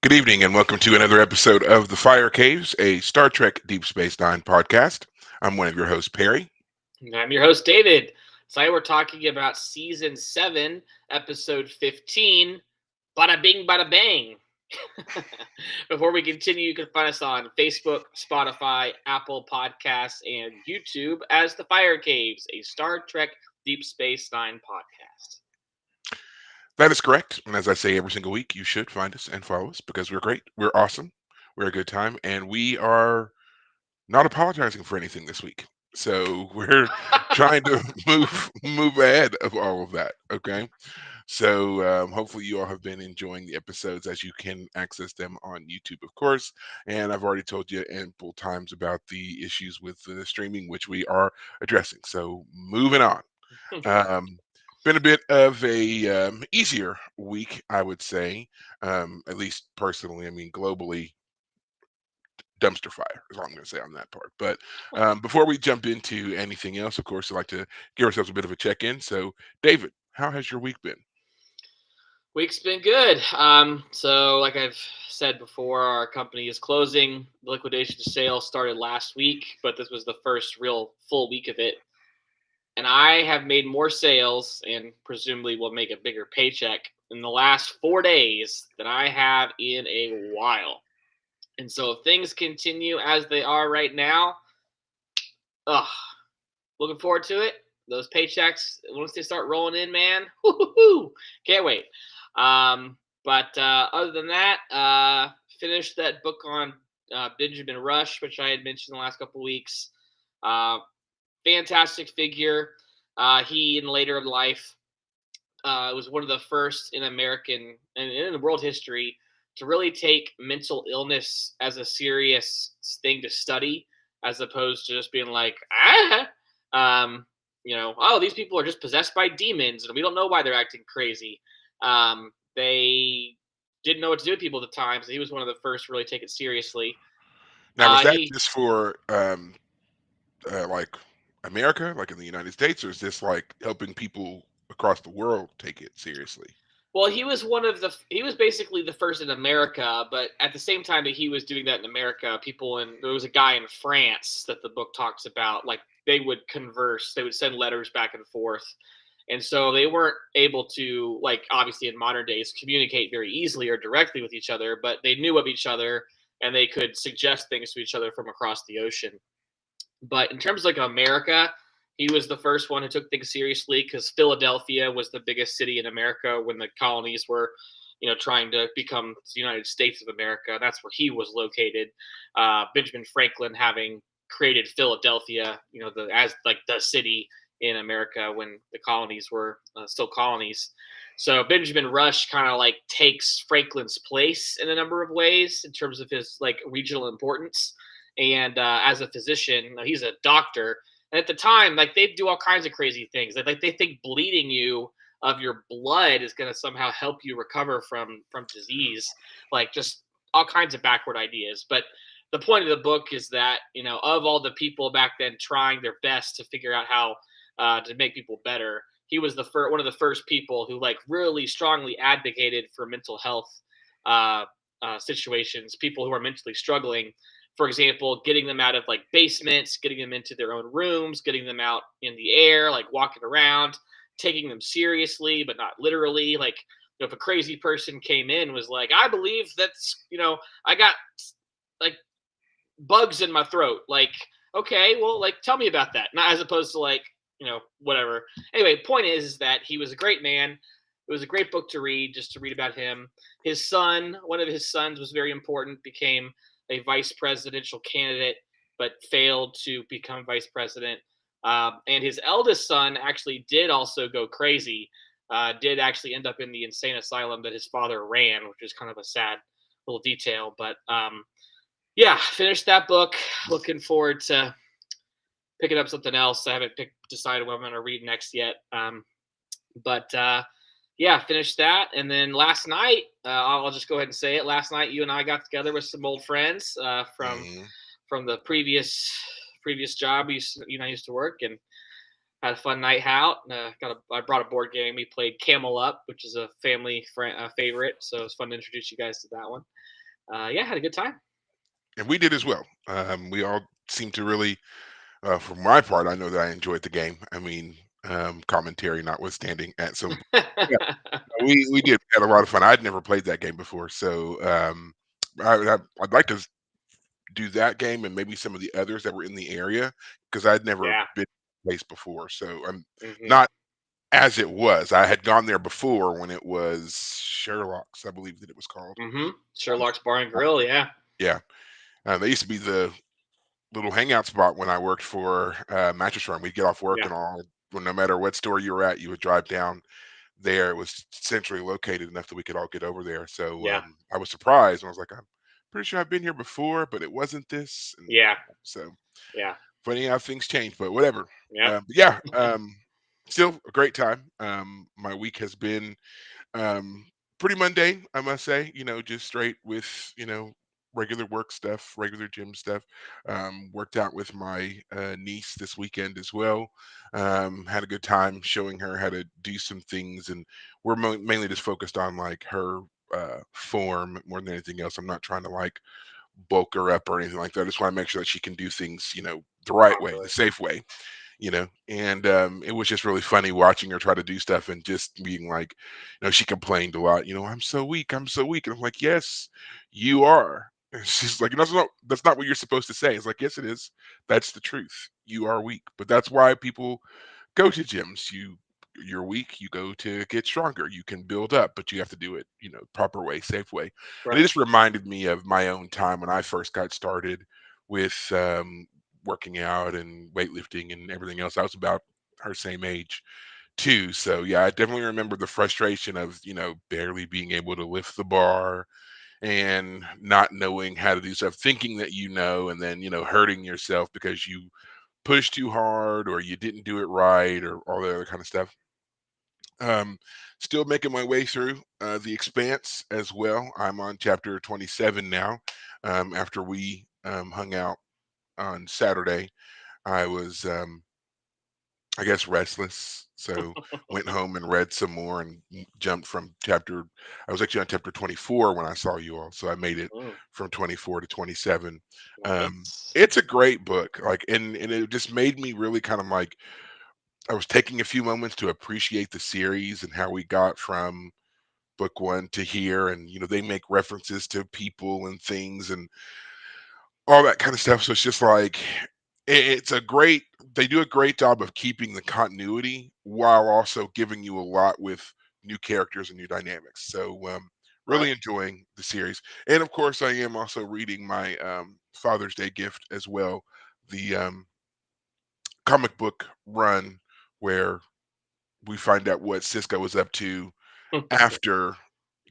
Good evening, and welcome to another episode of The Fire Caves, a Star Trek Deep Space Nine podcast. I'm one of your hosts, Perry. And I'm your host, David. Today we're talking about Season 7, Episode 15, Bada Bing, Bada Bang. Before we continue, you can find us on Facebook, Spotify, Apple Podcasts, and YouTube as The Fire Caves, a Star Trek Deep Space Nine podcast. That is correct. And as I say every single week, you should find us and follow us because we're great, we're awesome, we're a good time, and we are not apologizing for anything this week. So we're trying to move ahead of all of that. Okay. So hopefully you all have been enjoying the episodes as you can access them on YouTube, of course. And I've already told you ample times about the issues with the streaming, which we are addressing. So moving on. Um, been a bit of a easier week, I would say, at least personally. I mean, globally, dumpster fire is all I'm going to say on that part. But before we jump into anything else, of course, I'd like to give ourselves a bit of a check-in. So, David, how has your week been? Week's been good. So like I've said before, our company is closing. The liquidation sale started last week, but this was the first real full week of it. And I have made more sales and presumably will make a bigger paycheck in the last 4 days than I have in a while. And so if things continue as they are right now, ugh, looking forward to it. Those paychecks, once they start rolling in, man, whoo, can't wait. But other than that, finished that book on Benjamin Rush, which I had mentioned the last couple of weeks. Uh, Fantastic figure. He, in later life, was one of the first in American and in the world history to really take mental illness as a serious thing to study, as opposed to just being like, oh, these people are just possessed by demons, and we don't know why they're acting crazy. They didn't know what to do with people at the time, so he was one of the first to really take it seriously. Now, was that He just for like America, like in the United States, or is this like helping people across the world take it seriously? Well, he was basically the first in America, but at the same time that he was doing that in America, there was a guy in France that the book talks about, like they would converse, they would send letters back and forth. And so they weren't able to, like, obviously in modern days, communicate very easily or directly with each other, but they knew of each other and they could suggest things to each other from across the ocean. But in terms of like America, he was the first one who took things seriously because Philadelphia was the biggest city in America when the colonies were, trying to become the United States of America. That's where he was located. Benjamin Franklin having created Philadelphia, as like the city in America when the colonies were still colonies. So Benjamin Rush kind of like takes Franklin's place in a number of ways in terms of his like regional importance. And as a physician, he's a doctor. And at the time, like they do all kinds of crazy things. Like they think bleeding you of your blood is going to somehow help you recover from disease. Like just all kinds of backward ideas. But the point of the book is that of all the people back then trying their best to figure out how to make people better, he was one of the first people who like really strongly advocated for mental health uh, situations, people who are mentally struggling. For example, getting them out of like basements, getting them into their own rooms, getting them out in the air, like walking around, taking them seriously, but not literally. Like, if a crazy person came in, was like, I believe I got like bugs in my throat. Like, okay, well, like, tell me about that. Not as opposed to like, whatever. Anyway, point is that he was a great man. It was a great book to read, just to read about him. His son, one of his sons was very important, became a vice presidential candidate, but failed to become vice president. And his eldest son actually did also go crazy, did actually end up in the insane asylum that his father ran, which is kind of a sad little detail. But yeah, finished that book. Looking forward to picking up something else. I haven't decided what I'm going to read next yet. But yeah, finished that. And then last night, I'll just go ahead and say it. Last night, you and I got together with some old friends Mhm. from the previous job you and I used to work, and had a fun night out. I brought a board game. We played Camel Up, which is a family favorite. So it's fun to introduce you guys to that one. Yeah, had a good time. And we did as well. We all seemed to really, for my part, I know that I enjoyed the game. I mean, commentary notwithstanding. And so, yeah, we did had a lot of fun. I'd never played that game before, so I'd like to do that game and maybe some of the others that were in the area because I'd never Yeah. been to the place before. So I'm Hmm. not as it was. I had gone there before when it was Sherlock's, I believe that it was called. Sherlock's Bar and Grill. Yeah. Yeah, they used to be the little hangout spot when I worked for Mattress Firm. We'd get off work Yeah. and all. Well, no matter what store you were at, you would drive down there. It was centrally located enough that we could all get over there. So Yeah. I was surprised. I was like, I'm pretty sure I've been here before, but it wasn't this. And Yeah. so Yeah. funny how things change, but whatever. Yep. But yeah, still a great time. My week has been um, pretty mundane, I must say. Just straight with regular work stuff, regular gym stuff. Worked out with my niece this weekend as well. Had a good time showing her how to do some things, and we're mainly just focused on like her form more than anything else. I'm not trying to like bulk her up or anything like that. I just want to make sure that she can do things, the right way, Properly. the safe way, and it was just really funny watching her try to do stuff and just being like, she complained a lot, I'm so weak, and I'm like, yes, you are. And she's like, that's not what you're supposed to say. It's like, yes, it is. That's the truth. You are weak, but that's why people go to gyms. You're weak, you go to get stronger. You can build up, but you have to do it, proper way, safe way. And it Right. just reminded me of my own time when I first got started with working out and weightlifting and everything else. I was about her same age too. So yeah, I definitely remember the frustration of, barely being able to lift the bar and not knowing how to do stuff, thinking that and then, hurting yourself because you pushed too hard or you didn't do it right or all that other kind of stuff. Um, Still making my way through The Expanse as well. I'm on chapter 27 now. After we hung out on Saturday, I was, I guess, restless. So went home and read some more and jumped from chapter. I was actually on chapter 24 when I saw you all, so I made it Mm, from 24 to 27. nice. It's a great book, like, and it just made me really kind of like I was taking a few moments to appreciate the series and how we got from book one to here, and they make references to people and things and all that kind of stuff. So it's just like it's a great they do a great job of keeping the continuity while also giving you a lot with new characters and new dynamics. So Right. really enjoying the series. And of course I am also reading my Father's Day gift as well, the comic book run where we find out what Cisco was up to after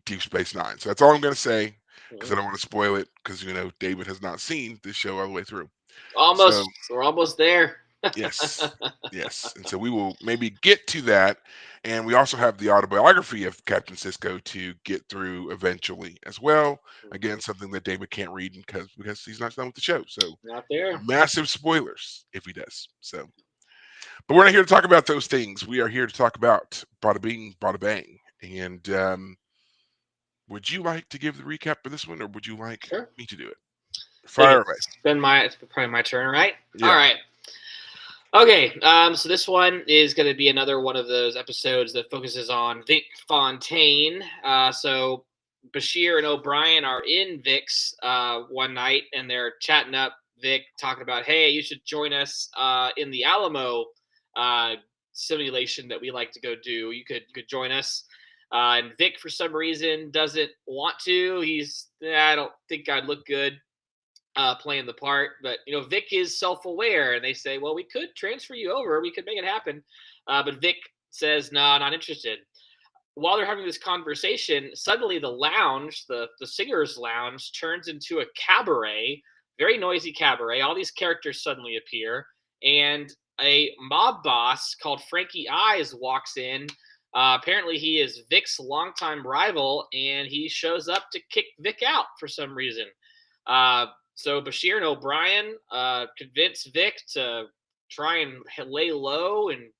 Deep Space Nine. So that's all I'm going to say because I Mm. don't want to spoil it because David has not seen this show all the way through. So Almost. We're almost there. yes, yes, and so we will maybe get to that, and we also have the autobiography of Captain Cisco to get through eventually as well. Mhm. Again, something that David can't read because he's not done with the show. So Not there. massive spoilers if he does. So, but we're not here to talk about those things. We are here to talk about Bada Bing, Bada Bang, and would you like to give the recap for this one, or would you like Sure. me to do it? Think Fire away. it's probably my turn, right? All Yeah. right. Okay. So this one is going to be another one of those episodes that focuses on Vic Fontaine. So Bashir and O'Brien are in Vic's one night, and they're chatting up Vic, talking about, "Hey, you should join us in the Alamo uh, simulation that we like to go do. You could join us." And Vic, for some reason, doesn't want to. I don't think I'd look good playing the part. But Vic is self-aware, and they say, "Well, we could transfer you over. We could make it happen." But Vic says, "No, not interested." While they're having this conversation, suddenly the lounge, the singers' lounge, turns into a cabaret, very noisy cabaret. All these characters suddenly appear, and a mob boss called Frankie Eyes walks in. Apparently, he is Vic's longtime rival, and he shows up to kick Vic out for some reason. Uh, so Bashir and O'Brien convince Vic to try and lay low and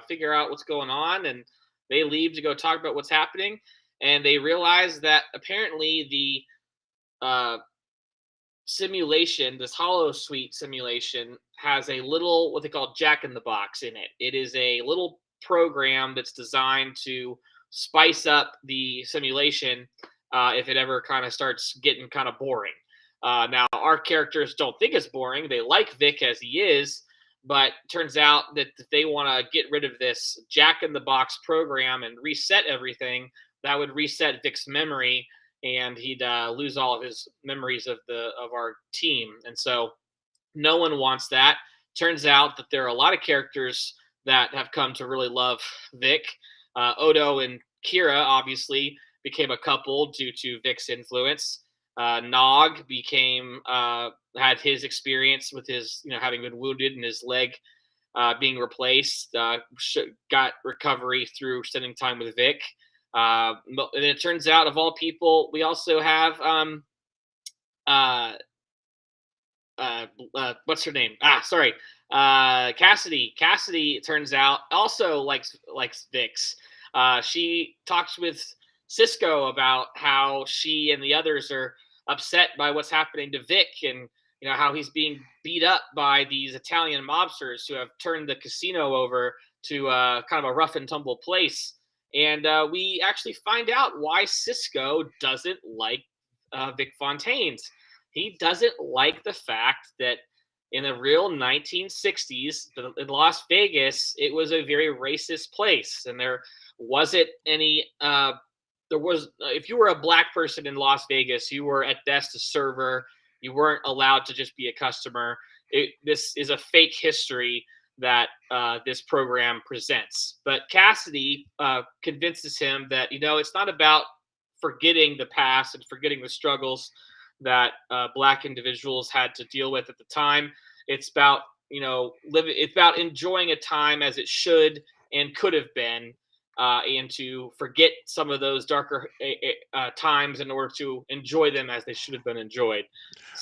figure out what's going on, and they leave to go talk about what's happening. And they realize that apparently uh, simulation, this Hollow Suite simulation, has a little what they call Jack in the Box in it. It is a little program that's designed to spice up the simulation if it ever kind of starts getting kind of boring. Now, our characters don't think it's boring. They like Vic as he is, but turns out that if they want to get rid of this Jack in the Box program and reset everything, that would reset Vic's memory, and he'd lose all of his memories of our team. And so no one wants that. Turns out that there are a lot of characters that have come to really love Vic. Odo and Kira obviously became a couple due to Vic's influence. Nog became had his experience with his having been wounded and his leg being replaced. Got recovery through spending time with Vic. And it turns out, of all people, we also have uh, what's her name? Sorry, Cassidy. Cassidy, it turns out, also likes Vix. She talks with Cisco about how she and the others are upset by what's happening to Vic, and how he's being beat up by these Italian mobsters who have turned the casino over to kind of a rough and tumble place. And we actually find out why Cisco doesn't like Vic Fontaines. He doesn't like the fact that in the real 1960s in Las Vegas, it was a very racist place, and there wasn't any. If you were a black person in Las Vegas, you were at best a server. You weren't allowed to just be a customer. This is a fake history that this program presents. But Cassidy convinces him that it's not about forgetting the past and forgetting the struggles that black individuals had to deal with at the time. It's about living. It's about enjoying a time as it should and could have been, and to forget some of those darker times in order to enjoy them as they should have been enjoyed.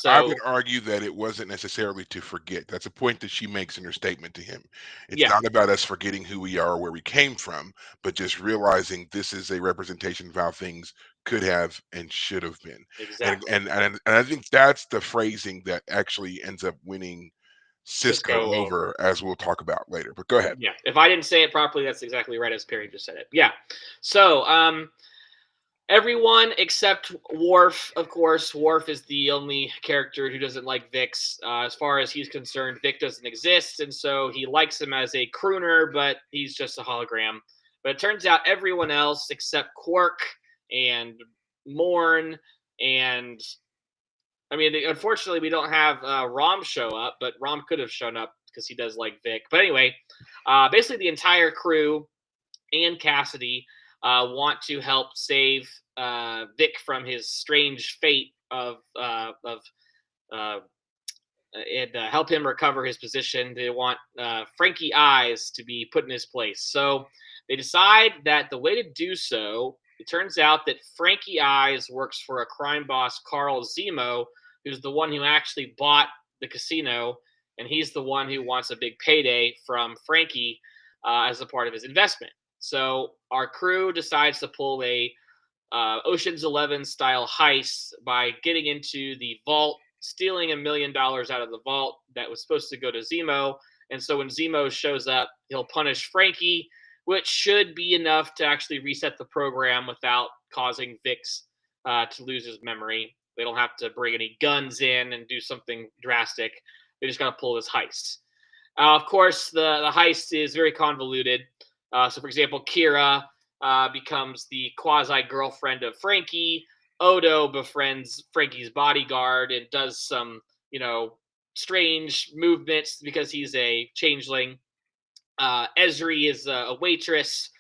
I So would argue that it wasn't necessarily to forget. That's a point that she makes in her statement to him. It's yeah, not about us forgetting who we are or where we came from, but just realizing this is a representation of how things could have and should have been. And exactly. and and, and I think that's the phrasing that actually ends up winning Cisco Cisco over. over, as we'll talk about later. But go ahead. Yeah, if I didn't say it properly, that's exactly right as Perry just said it. Yeah. So, everyone except Worf, of course. Worf is the only character who doesn't like Vix. As far as he's concerned, Vic doesn't exist, and so he likes him as a crooner, but he's just a hologram. But it turns out everyone else except Quark and Morn and unfortunately, we don't have Rom show up, but Rom could have shown up because he does like Vic. But anyway, basically the entire crew and Cassidy want to help save Vic from his strange fate and help him recover his position. They want Frankie Eyes to be put in his place. So they decide that the way to do so, it turns out that Frankie Eyes works for a crime boss, Carl Zemo, who's the one who actually bought the casino, and he's the one who wants a big payday from Frankie as a part of his investment. So our crew decides to pull a Ocean's 11 style heist by getting into the vault, stealing $1 million out of the vault that was supposed to go to Zemo. And so when Zemo shows up, he'll punish Frankie, which should be enough to actually reset the program without causing Vix to lose his memory. They don't have to bring any guns in and do something drastic. They just got to pull this heist. Of course, the heist is very convoluted. So, for example, Kira becomes the quasi girlfriend of Frankie. Odo befriends Frankie's bodyguard and does some, strange movements because he's a changeling. Esri is a waitress.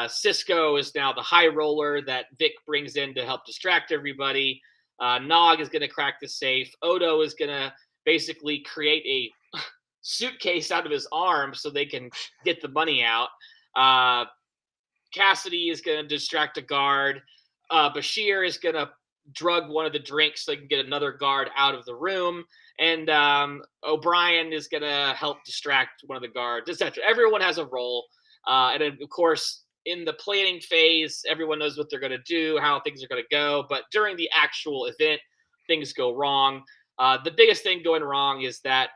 Cisco is now the high roller that Vic brings in to help distract everybody. Nog is going to crack the safe. Odo is going to basically create a suitcase out of his arm so they can get the money out. Cassidy is going to distract a guard. Bashir is going to drug one of the drinks so they can get another guard out of the room. And O'Brien is going to help distract one of the guards, etc. Everyone has a role. And then, of course, in the planning phase, everyone knows what they're going to do, how things are going to go. But during the actual event, things go wrong. The biggest thing going wrong is that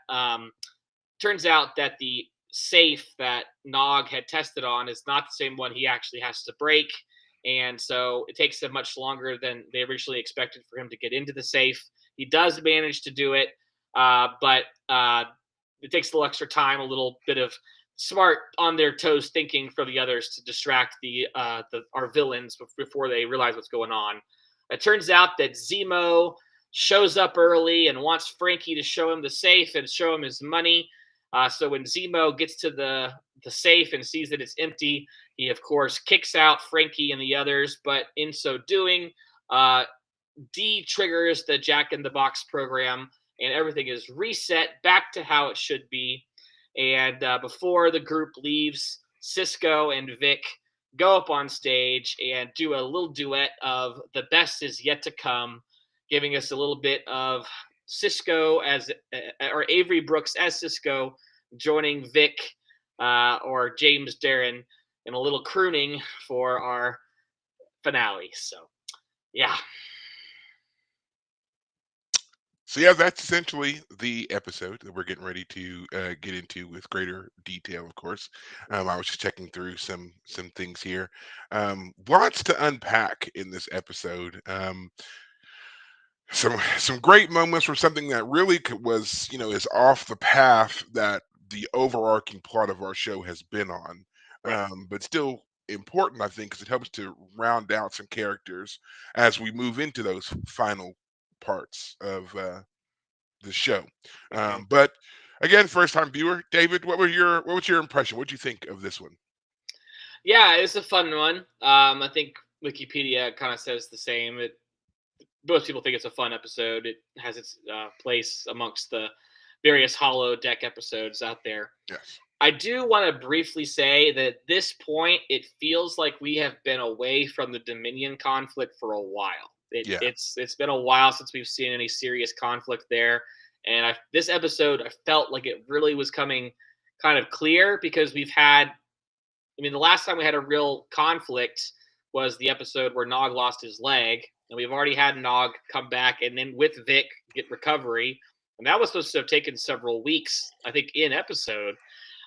turns out that the safe that Nog had tested on is not the same one he actually has to break. And so it takes him much longer than they originally expected for him to get into the safe. He does manage to do it, but it takes a little extra time, a little bit of smart on their toes thinking for the others to distract the our villains before they realize what's going on. It turns out that Zemo shows up early and wants Frankie to show him the safe and show him his money. So when Zemo gets to the safe and sees that it's empty, he of course kicks out Frankie and the others. But in so doing, uh, D triggers the Jack in the Box program, and everything is reset back to how it should be. And before the group leaves, Cisco and Vic go up on stage and do a little duet of "The Best Is Yet to Come," giving us a little bit of Cisco as or Avery Brooks as Cisco joining Vic or James Darren in a little crooning for our finale. So yeah, So yeah, that's essentially the episode that we're getting ready to get into with greater detail. Of course, I was just checking through some things here. Lots to unpack in this episode. Some great moments from something that really was, is off the path that the overarching plot of our show has been on, right. but still important, I think, because it helps to round out some characters as we move into those final parts of the show. Mhm. But again, first time viewer, David, what was your impression? What did you think of this one? Yeah, it's a fun one. I think Wikipedia kind of says the same. Most people think it's a fun episode. It has its place amongst the various Hollow Deck episodes out there. Yes. I do want to briefly say that at this point, it feels like we have been away from the Dominion conflict for a while. Yeah. It's been a while since we've seen any serious conflict there, and this episode I felt like it really was coming kind of clear because we've had. I mean, the last time we had a real conflict was the episode where Nog lost his leg, and we've already had Nog come back and then with Vic get recovery, and that was supposed to have taken several weeks, I think, in episode.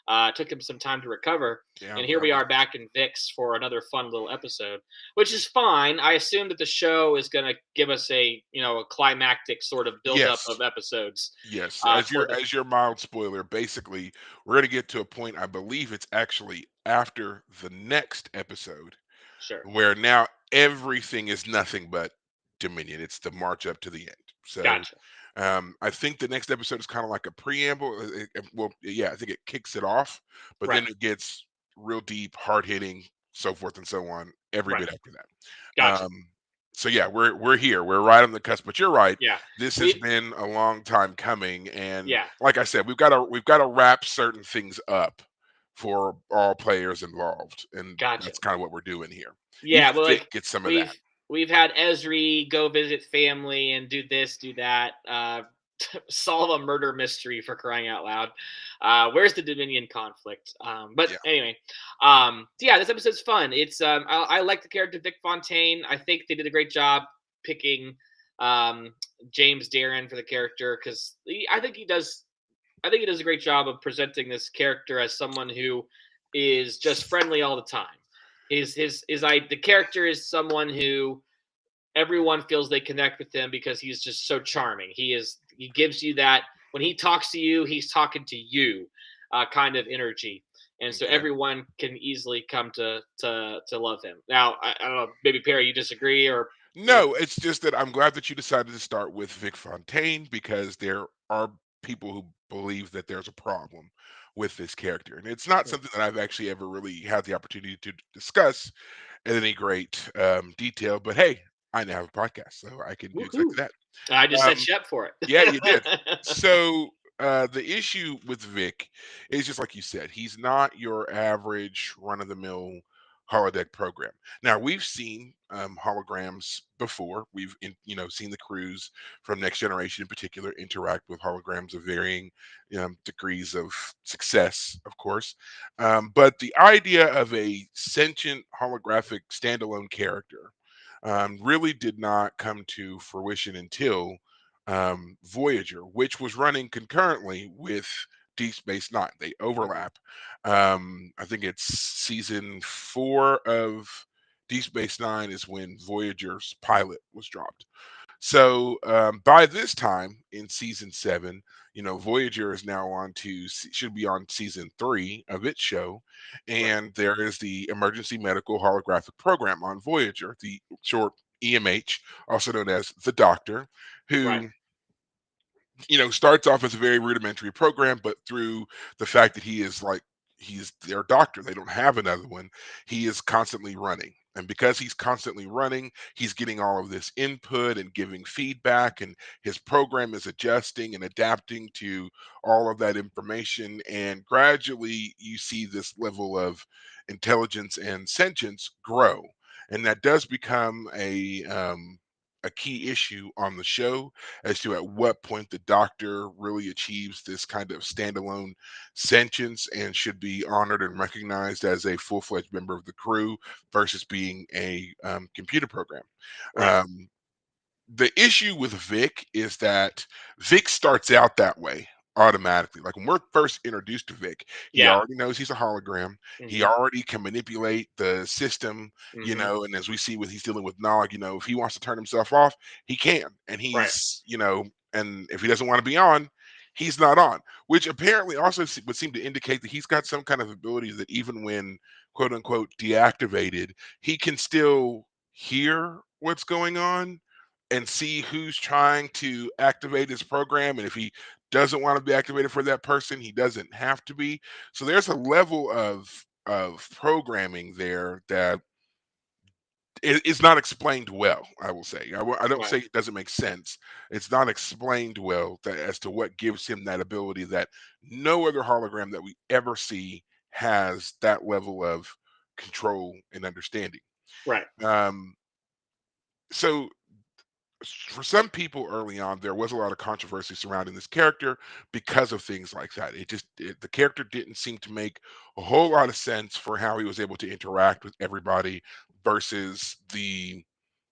It took him some time to recover. Yeah. And here we are back in VIX for another fun little episode, which is fine. I assume that the show is going to give us a climactic sort of buildup Yes. of episodes. Yes, For the as your mild spoiler, basically, we're gonna get to a point, I believe it's actually after the next episode, Sure. where now everything is nothing but Dominion. It's the march up to the end. So, Gotcha. I think the next episode is kind of like a preamble. Well, yeah, I think it kicks it off, but Right. then it gets real deep, hard hitting, so forth and so on. Every Right. bit after that. Gotcha. Um, so yeah, we're here. We're right on the cusp. But you're right. Yeah. This has We. been a long time coming, and Yeah. like I said, we've got to wrap certain things up for all players involved, and Gotcha. that's kind of what we're doing here. Yeah. Even Well, Vic like gets some of that. we've we've had Esri go visit family and do this, do that. Solve a murder mystery for crying out loud. Where's the Dominion conflict? But Yeah. anyway, yeah, this episode's fun. I like the character Vic Fontaine. I think they did a great job picking James Darren for the character because I think he does. I think he does a great job of presenting this character as someone who is just friendly all the time. The character is someone who everyone feels they connect with him because he's just so charming. He gives you that when he talks to you, he's talking to you kind of energy. And so Okay. everyone can easily come to love him. Now, I don't know, maybe Perry, you disagree or No, it's just that I'm glad that you decided to start with Vic Fontaine because there are people who believe that there's a problem with this character. And it's not something that I've actually ever really had the opportunity to discuss in any great detail. But hey, I now have a podcast, so I can do woohoo. exactly that. I just set Um, you up for yeah, you did. it. So the issue with Vic is just like you said, he's not your average run of the mill holodeck program. Now we've seen holograms before. Seen the crews from Next Generation in particular interact with holograms of varying degrees of success, of course. But the idea of a sentient holographic standalone character really did not come to fruition until Voyager, which was running concurrently with Deep Space Nine. They Mhm. overlap. I think it's season 4 of Deep Space Nine is when Voyager's pilot was dropped. So by this time in season 7, Voyager is now should be on season 3 of its show, Right. and there is the Emergency Medical Holographic Program on Voyager, the short EMH, also known as the Doctor, Right. who starts off as a very rudimentary program, but through the fact that he's their doctor, they don't have another one, he is constantly running. And because he's constantly running, he's getting all of this input and giving feedback, and his program is adjusting and adapting to all of that information. And gradually, you see this level of intelligence and sentience grow. And that does become a key issue on the show as to at what point the Doctor really achieves this kind of standalone sentience and should be honored and recognized as a full-fledged member of the crew versus being a computer program. Right. Um, the issue with Vic is that Vic starts out that way automatically. Like when we're first introduced to Vic, he Yeah. already knows he's a hologram. He Mhm. already can manipulate the system, Mhm. and as we see with he's dealing with Nog, if he wants to turn himself off, he can. And Right. and if he doesn't want to be on, he's not on, which apparently also would seem to indicate that he's got some kind of ability that even when quote unquote deactivated, he can still hear what's going on and see who's trying to activate his program. And if he doesn't want to be activated for that person, he doesn't have to be. So there's a level of programming there that is not explained well. I will say. I don't Right. say it doesn't make sense. It's not explained well as to what gives him that ability that no other hologram that we ever see has that level of control and understanding. Right. Um, so for some people early on, there was a lot of controversy surrounding this character because of things like that. The character didn't seem to make a whole lot of sense for how he was able to interact with everybody versus the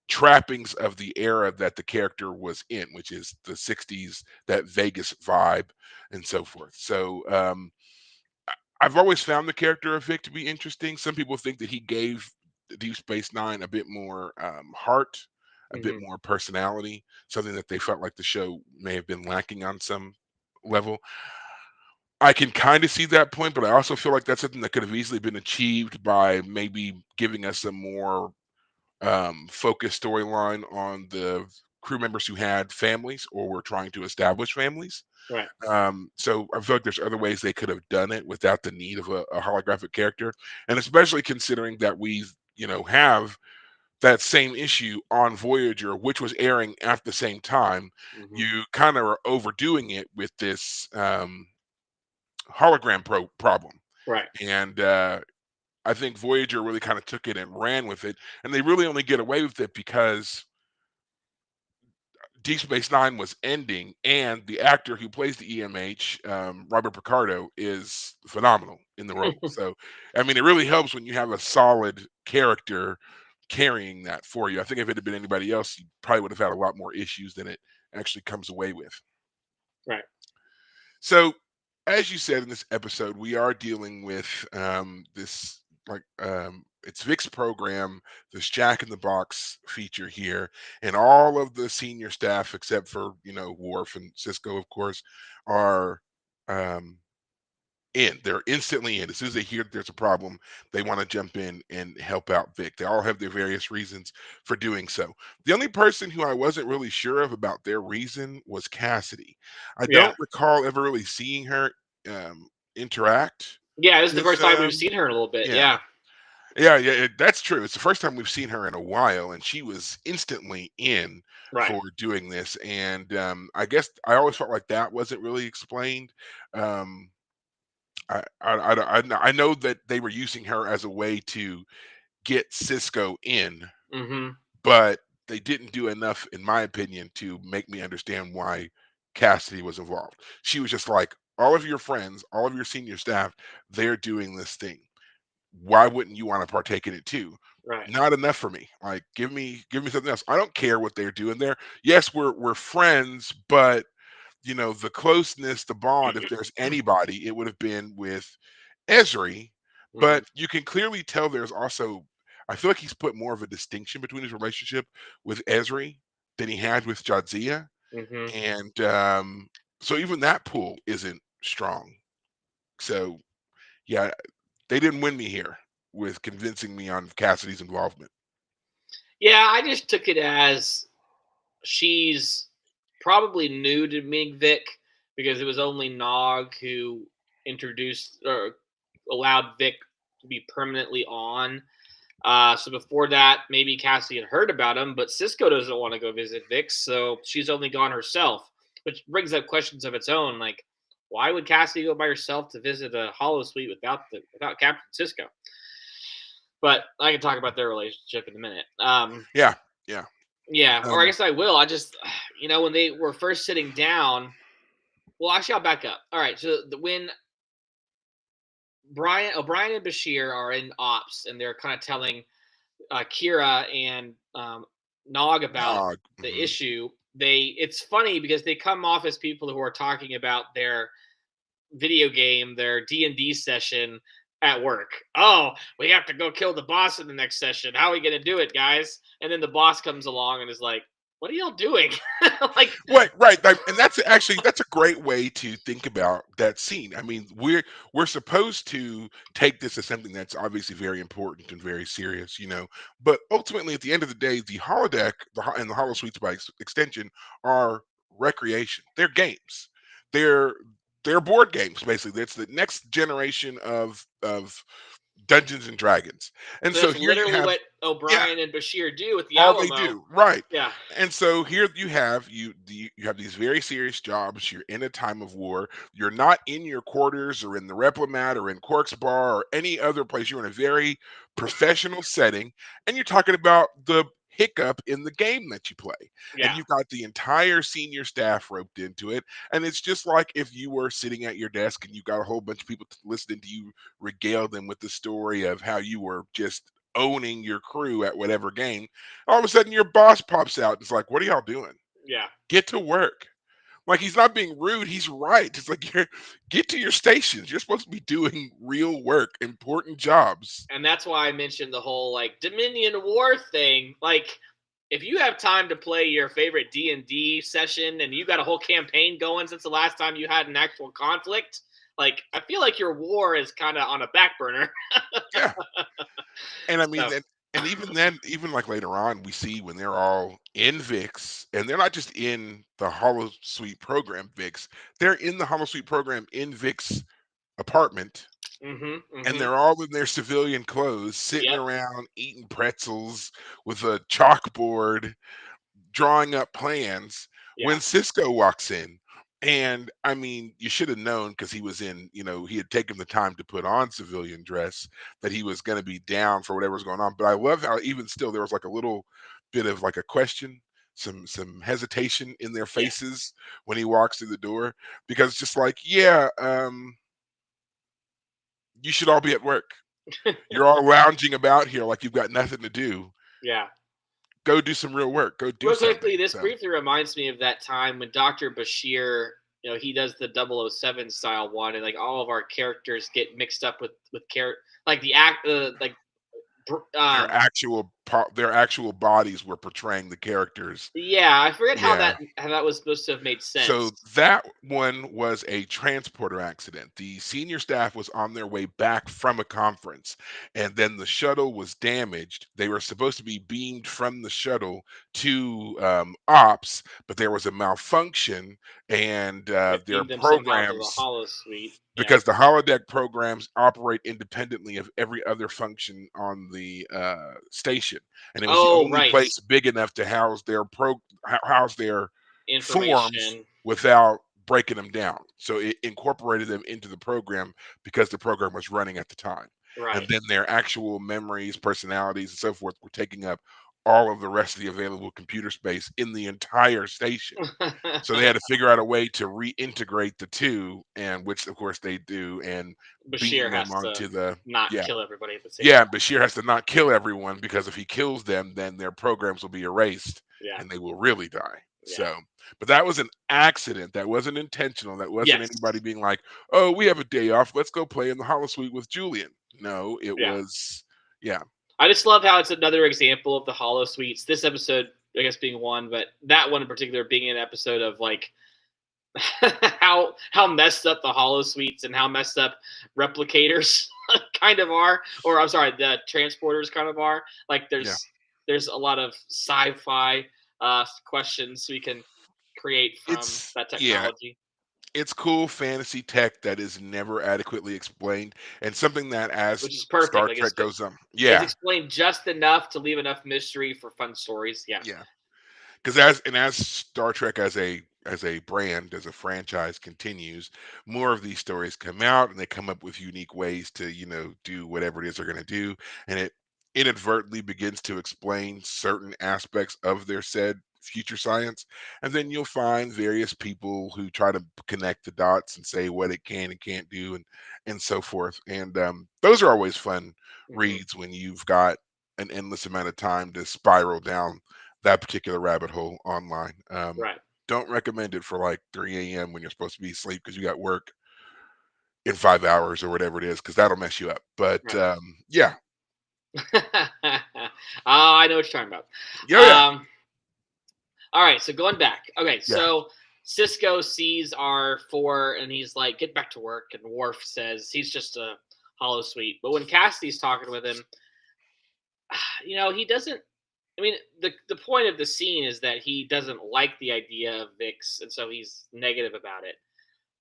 trappings of the era that the character was in, which is the 60s, that Vegas vibe and so forth. So I've always found the character of Vic to be interesting. Some people think that he gave Deep Space Nine a bit more heart, a bit Mhm. more personality, something that they felt like the show may have been lacking on some level. I can kind of see that point, but I also feel like that's something that could have easily been achieved by maybe giving us a more focused storyline on the crew members who had families or were trying to establish families. Right. So I feel like there's other ways they could have done it without the need of a holographic character, and especially considering that we, have that same issue on Voyager, which was airing at the same time. Mhm. You kind of are overdoing it with this hologram problem, Right. and I think Voyager really kind of took it and ran with it, and they really only get away with it because Deep Space Nine was ending, and the actor who plays the EMH, Robert Picardo, is phenomenal in the role. So, I mean, it really helps when you have a solid character carrying that for you. I think if it had been anybody else, you probably would have had a lot more issues than it actually comes away with. Right. So, as you said in this episode, we are dealing with this it's Vic's program, this Jack in the Box feature here, and all of the senior staff except for Worf and Cisco, of course, are um, in. They're instantly in. As soon as they hear there's a problem, they want to jump in and help out Vic. They all have their various reasons for doing so. The only person who I wasn't really sure of about their reason was Cassidy. I Yeah. don't recall ever really seeing her interact Yeah. This is the with first time we've seen her in a little bit. yeah. Yeah. Yeah, that's true. It's the first time we've seen her in a while, and she was instantly in Right. for doing this. And I guess I always felt like that wasn't really explained. Um, I know that they were using her as a way to get Cisco in, Mhm. but they didn't do enough, in my opinion, to make me understand why Cassidy was involved. She was just like, all of your friends, all of your senior staff, they're doing this thing. Why wouldn't you want to partake in it too? Right. Not enough for me. Like, give me something else. I don't care what they're doing there. Yes, we're friends, but the closeness, the bond, if there's anybody, it would have been with Esri. Hmm. But you can clearly tell there's also, I feel like he's put more of a distinction between his relationship with Esri than he had with Jadzia. Hmm. And so even that pool isn't strong. So yeah, they didn't win me here with convincing me on Cassidy's involvement. Yeah, I just took it as she's probably new to Mig Vic because it was only Nog who introduced or allowed Vic to be permanently on. So before that, maybe Cassie had heard about him, but Cisco doesn't want to go visit Vic, so she's only gone herself, which brings up questions of its own, like why would Cassie go by herself to visit a hollow suite without Captain Cisco? But I can talk about their relationship in a minute. Yeah, yeah. Yeah, or I Um, guess I will. I just, when they were first sitting down. Well, actually, I'll back up. All right, so when O'Brien and Bashir are in ops, and they're kind of telling Kira and Nog about Nog. the Mhm. issue. It's funny because they come off as people who are talking about their video game, their D&D session at work. Oh, we have to go kill the boss in the next session. How are we going to do it, guys? And then the boss comes along and is like, "What are y'all doing?" Like, Right. And that's a great way to think about that scene. I mean, we're supposed to take this as something that's obviously very important and very serious, But ultimately, at the end of the day, the holodeck and the holosuites by extension are recreation. They're games. They're they're board games basically. It's the next generation of Dungeons and Dragons. And so so that's here you literally have, what yeah, O'Brien and Bashir do at the all they Alamo. do, right. Yeah, And so here you have these very serious jobs. You're in a time of war. You're not in your quarters or in the Replimat or in Quark's bar or any other place. You're in a very professional setting, and you're talking about the hiccup in the game that you play. And yeah, you've got the entire senior staff roped into it. And it's just like if you were sitting at your desk and you got a whole bunch of people listening to you regale them with the story of how you were just owning your crew at whatever game. All of a sudden, your boss pops out and it's like, "What are y'all doing? yeah. Get to work!" Like he's not being rude. He's right. It's like get to your stations. You're supposed to be doing real work, important jobs. And that's why I mentioned the whole like Dominion War thing. Like, if you have time to play your favorite D&D session and you got a whole campaign going since the last time you had an actual conflict, like I feel like your war is kind of on a back burner. Yeah, and I mean, So, and even then, even like later on, we see when they're all in VIX, and they're not just in the Hollow Suite program VIX, they're in the Hollow Suite program in VIX apartment, mhm, and mhm. they're all in their civilian clothes, sitting Yep, around eating pretzels with a chalkboard, drawing up plans yeah, when Cisco walks in. And I mean, you should have known because he was in, he had taken the time to put on civilian dress that he was going to be down for whatever was going on. But I love how even still there was like a little bit of like a question, some hesitation in their yeah. faces when he walks through the door because it's just like, yeah, you should all be at work. You're all lounging about here like you've got nothing to do. Yeah. Go do some real work. Go do Real something. quickly, this So briefly reminds me of that time when Dr. Bashir, he does the 007 style one, and like all of our characters get mixed up with like the act, like their actual bodies were portraying the characters. yeah, I forget Yeah. how that was supposed to have made So sense. that one was a transporter accident. The senior staff was on their way back from a conference, and then the shuttle was damaged. They were supposed to be beamed from the shuttle to ops, but there was a malfunction, and That their beamed them somehow to the programs, Hollow Suite. Yeah. because the holodeck programs operate independently of every other function on the station, and it was the Oh, only right. place big enough to house their forms Information. without breaking them down. So it incorporated them into the program because the program was running at the time, and Right. then their actual memories, personalities, and so forth were taking up all of the rest of the available computer space in the entire station. So they had to figure out a way to reintegrate the two, and which of course they do, and beam Bashir them has to onto the not yeah. kill everybody at the same Yeah, time. Bashir has to not kill everyone because if he kills them, then their programs will be erased Yeah, and they will really die. yeah. So, but that was an accident. That wasn't intentional. That wasn't Yes. anybody being like, "Oh, we have a day off. Let's go play in the Hollow Suite with Julian." No, it Yeah. was, yeah, I just love how it's another example of the Hollow Suites. This episode, I guess, being one, but that one in particular being an episode of like how messed up the Hollow Suites and how messed up replicators kind of are, or I'm sorry, the transporters kind of are. Like yeah. there's a lot of sci-fi questions we can create from It's that yeah, technology, it's cool fantasy tech that is never adequately explained, and something that as which is perfect. Star Like Trek goes on, it's yeah, explained just enough to leave enough mystery for fun stories. Yeah, yeah. Because as Star Trek as a brand, as a franchise continues, more of these stories come out and they come up with unique ways to, do whatever it is they're going to do, and it inadvertently begins to explain certain aspects of their said future science. And then you'll find various people who try to connect the dots and say what it can and can't do, and so forth. And those are always fun hmm reads when you've got an endless amount of time to spiral down that particular rabbit hole online. right. Don't recommend it for like 3 a.m. when you're supposed to be asleep because you got work in 5 hours or whatever it is, because that'll mess you up. But Right. yeah, Oh, I know what you're talking about. yeah, yeah, All right, so going back. Okay, yeah, so Cisco sees R4 and he's like, "Get back to work." And Worf says he's just a hollow suite. But when Cassidy's talking with him, he doesn't. I mean, the point of the scene is that he doesn't like the idea of Vix, and so he's negative about it.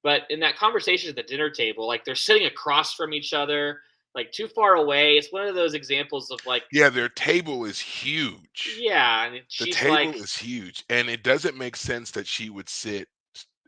But in that conversation at the dinner table, like they're sitting across from each other, like too far away. It's one of those examples of like, yeah. Their table is huge. yeah, and The she's table like, is huge, and it doesn't make sense that she would sit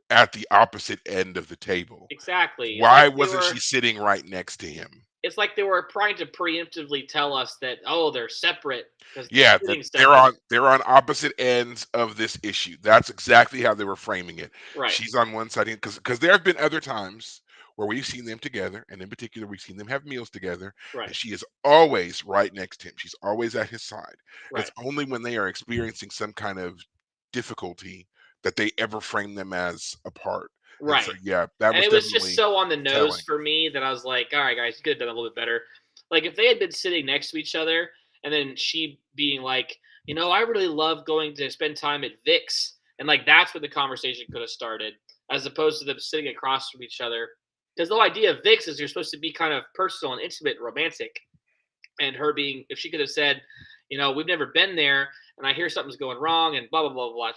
at the opposite end of the table. exactly. It's Why like they wasn't were she sitting right next to him? it's like they were trying to preemptively tell us that, oh, they're separate because they're Yeah, that sitting separate. they're on opposite ends of this issue. That's exactly how they were framing it. Right, She's on one side because there have been other times where we've seen them together, and in particular, we've seen them have meals together, and right, she is always right next to him. She's always at his side. It's right, only when they are experiencing some kind of difficulty that they ever frame them as apart. And so, right. yeah, that And was it was just definitely so on the nose telling. for me that I was like, all right, guys, you could have done a little bit better. Like if they had been sitting next to each other and then she being like, I really love going to spend time at Vix. And like that's where the conversation could have started, as opposed to them sitting across from each other. Because the whole idea of Vix is you're supposed to be kind of personal and intimate and romantic. And her being, if she could have said, we've never been there, and I hear something's going wrong, and blah blah blah blah.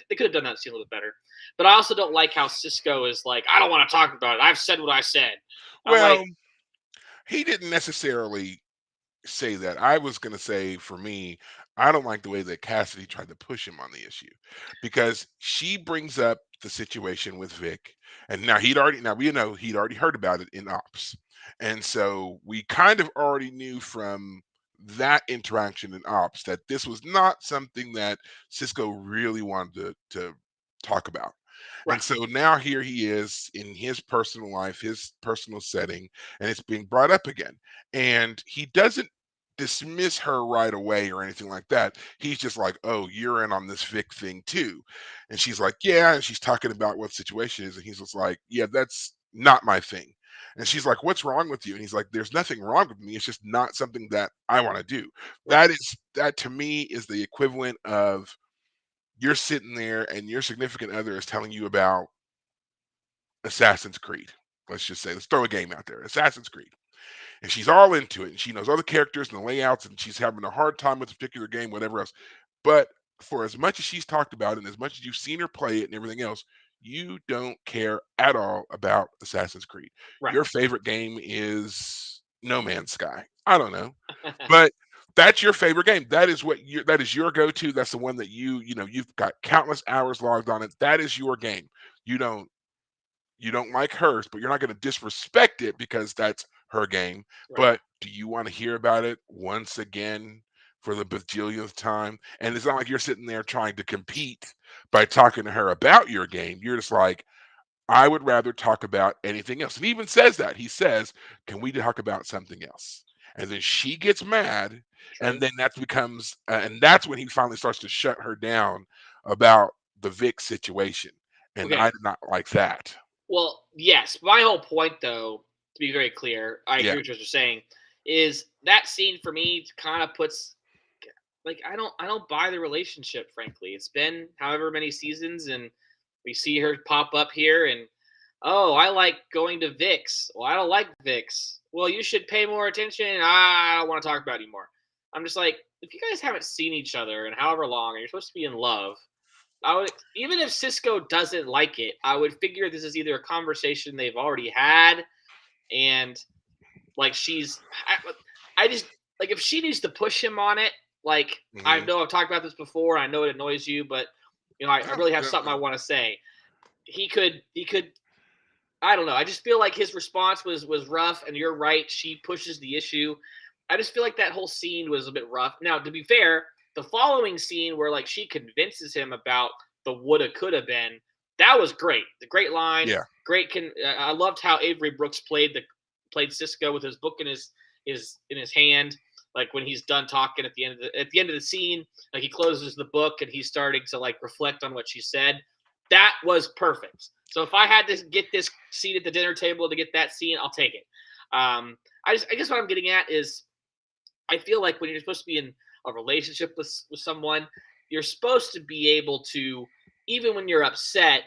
They could have done that scene a little bit better. But I also don't like how Cisco is like, I don't want to talk about it. I've said what I said. I'm like, Well, he didn't necessarily say that. I was going to say for me, I don't like the way that Cassidy tried to push him on the issue because she brings up the situation with Vic, and now we know he'd already heard about it in Ops, and so we kind of already knew from that interaction in Ops that this was not something that Cisco really wanted to talk about. right, And so now here he is in his personal life, his personal setting, and it's being brought up again. And he doesn't dismiss her right away or anything like that. He's just like, "Oh, you're in on this Vic thing too." And she's like, "Yeah." And she's talking about what the situation is. And he's just like, "Yeah, that's not my thing." And she's like, "What's wrong with you?" And he's like, "There's nothing wrong with me. It's just not something that I want to do." right, That to me is the equivalent of you're sitting there and your significant other is telling you about Assassin's Creed. Let's just say, let's throw a game out there, Assassin's Creed. And she's all into it and she knows all the characters and the layouts and she's having a hard time with a particular game, whatever else. But for as much as she's talked about it and as much as you've seen her play it and everything else, you don't care at all about Assassin's Creed. right, Your favorite game is No Man's Sky. I don't know. But that's your favorite game. That is your go-to. That's the one that you've got countless hours logged on it. That is your game. You don't you don't like hers, but you're not going to disrespect it because that's her game. right. But do you want to hear about it once again for the bajillionth time. And it's not like you're sitting there trying to compete by talking to her about your game. You're just like, I would rather talk about anything else. And he even says that. He says, can we talk about something else? And then she gets mad. And True. then that becomes, and that's when he finally starts to shut her down about the Vic situation. And I Okay. did not like that. Well, yes. My whole point, though, to be very clear, I Yeah. agree with what you're saying. Is that scene for me kind of puts like I don't buy the relationship. Frankly, it's been however many seasons, and we see her pop up here, and oh, I like going to Vix. Well, I don't like Vix. Well, you should pay more attention. I don't want to talk about it anymore. I'm just like, if you guys haven't seen each other in however long, and you're supposed to be in love, I would even if Cisco doesn't like it, I would figure this is either a conversation they've already had, and like I just like if she needs to push him on it. Like I Hmm. know I've talked about this before, and I know it annoys you, but I No, really have no, something I no. want to say. He could I don't know. I just feel like his response was rough, and you're right. She pushes the issue. I just feel like that whole scene was a bit rough. Now, to be fair, the following scene where like she convinces him about the woulda coulda been, that was great. The great line, Yeah. great. I loved how Avery Brooks played Cisco with his book in his hand. Like when he's done talking at the end of the scene, like he closes the book and he's starting to like reflect on what she said. That was perfect. So if I had to get this seat at the dinner table to get that scene, I'll take it. I guess what I'm getting at is I feel like when you're supposed to be in a relationship with someone, you're supposed to be able to, even when you're upset,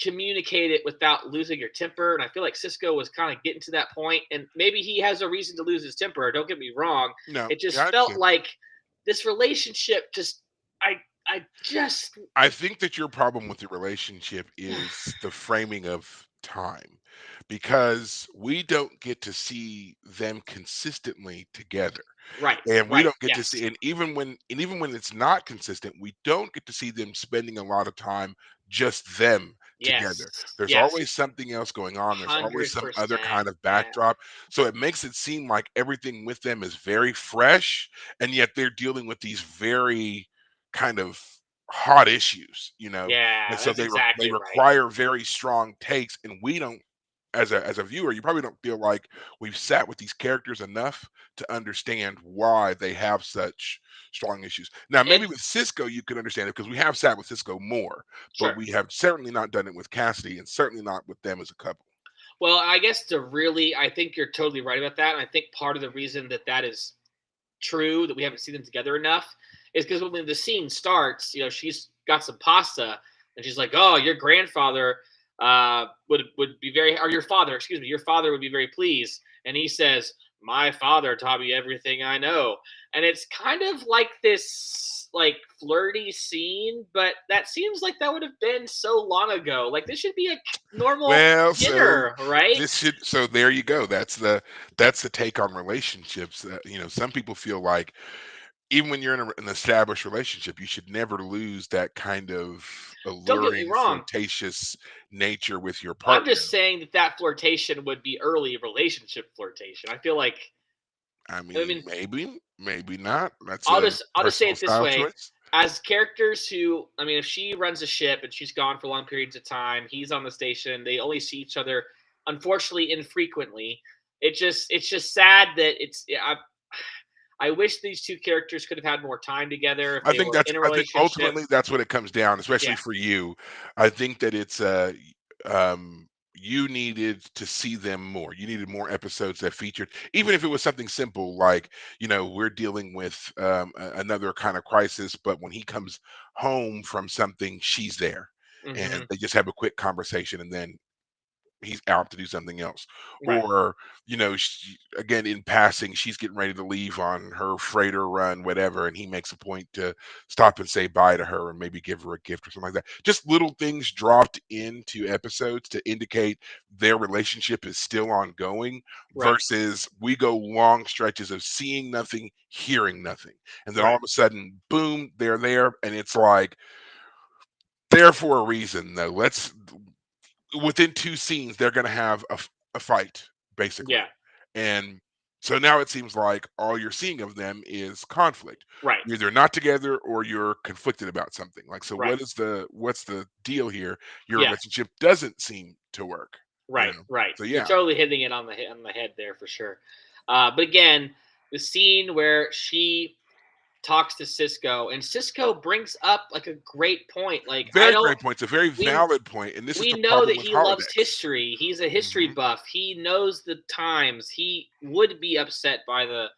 communicate it without losing your temper. And I feel like Cisco was kind of getting to that point, and maybe he has a reason to lose his temper. Don't get me wrong. No. It Yeah, I just felt understand. like this relationship just I just I think that your problem with the relationship is the framing of time because we don't get to see them consistently together. And we right, don't get to yes, see, and even when it's not consistent, we don't get to see them spending a lot of time just them together. yes, There's yes, always something else going on. There's always hundred some other percent, kind of yeah, backdrop. So it makes it seem like everything with them is very fresh, and yet they're dealing with these very kind of hot issues, and yeah. so That's they exactly right. require very strong takes, and we don't, as a viewer, you probably don't feel like we've sat with these characters enough to understand why they have such strong issues. Now, maybe And with Cisco, you could understand it because we have sat with Cisco more, but sure. we have certainly not done it with Cassidy, and certainly not with them as a couple. Well, I guess I think you're totally right about that. And I think part of the reason that is true that we haven't seen them together enough is because when the scene starts, she's got some pasta and she's like, "Oh, your grandfather would be very, or your father, excuse me, your father would be very pleased." And he says, "My father taught me everything I know," and it's kind of like this like flirty scene, but that seems like that would have been so long ago. Like this should be a normal Well, so dinner, right? so there you go. That's the take on relationships. Some people feel like even when you're in an established relationship, you should never lose that kind of Don't get me alluring, wrong. flirtatious nature with your I'm partner. just saying that flirtation would be early relationship flirtation. I feel like, I I mean, mean, maybe not. That's a I'll just say personal it this style way: choice. as characters who, I mean, if she runs a ship and she's gone for long periods of time, he's on the station. They only see each other, unfortunately, infrequently. It's just sad that I wish these two characters could have had more time together if they were in a I think relationship. ultimately that's what it comes down, Yeah. especially for you. I think that um you needed to see them more. You needed more episodes that featured, even if it was something simple like, we're dealing with another kind of crisis, but when he comes home from something, she's there. And Hmm. they just have a quick conversation and then he's out to do something else. Right. Or, again, in passing, she's getting ready to leave on her freighter run, whatever, and he makes a point to stop and say bye to her and maybe give her a gift or something like that. Just little things dropped into episodes to indicate their relationship is still ongoing Right. versus we go long stretches of seeing nothing, hearing nothing. And then all Right. of a sudden, boom, they're there. And it's like, there for a reason, though. Within two scenes, they're going to have a fight, basically. Yeah. And So now it seems like all you're seeing of them is conflict. Right. You're either not together or you're conflicted about something. Like, so Right. what's the deal here? Your Yeah. relationship doesn't seem to work, you Right. know? Right. So You're yeah, totally hitting it on on the head there for sure. But again, the scene where she talks to Cisco, and Cisco brings up like a great point. Like, I very don't great point. It's a very we valid point, and this is we the know that problem with he loves holodecks. history. He's a history Hmm. buff. He knows the times. He would be upset by the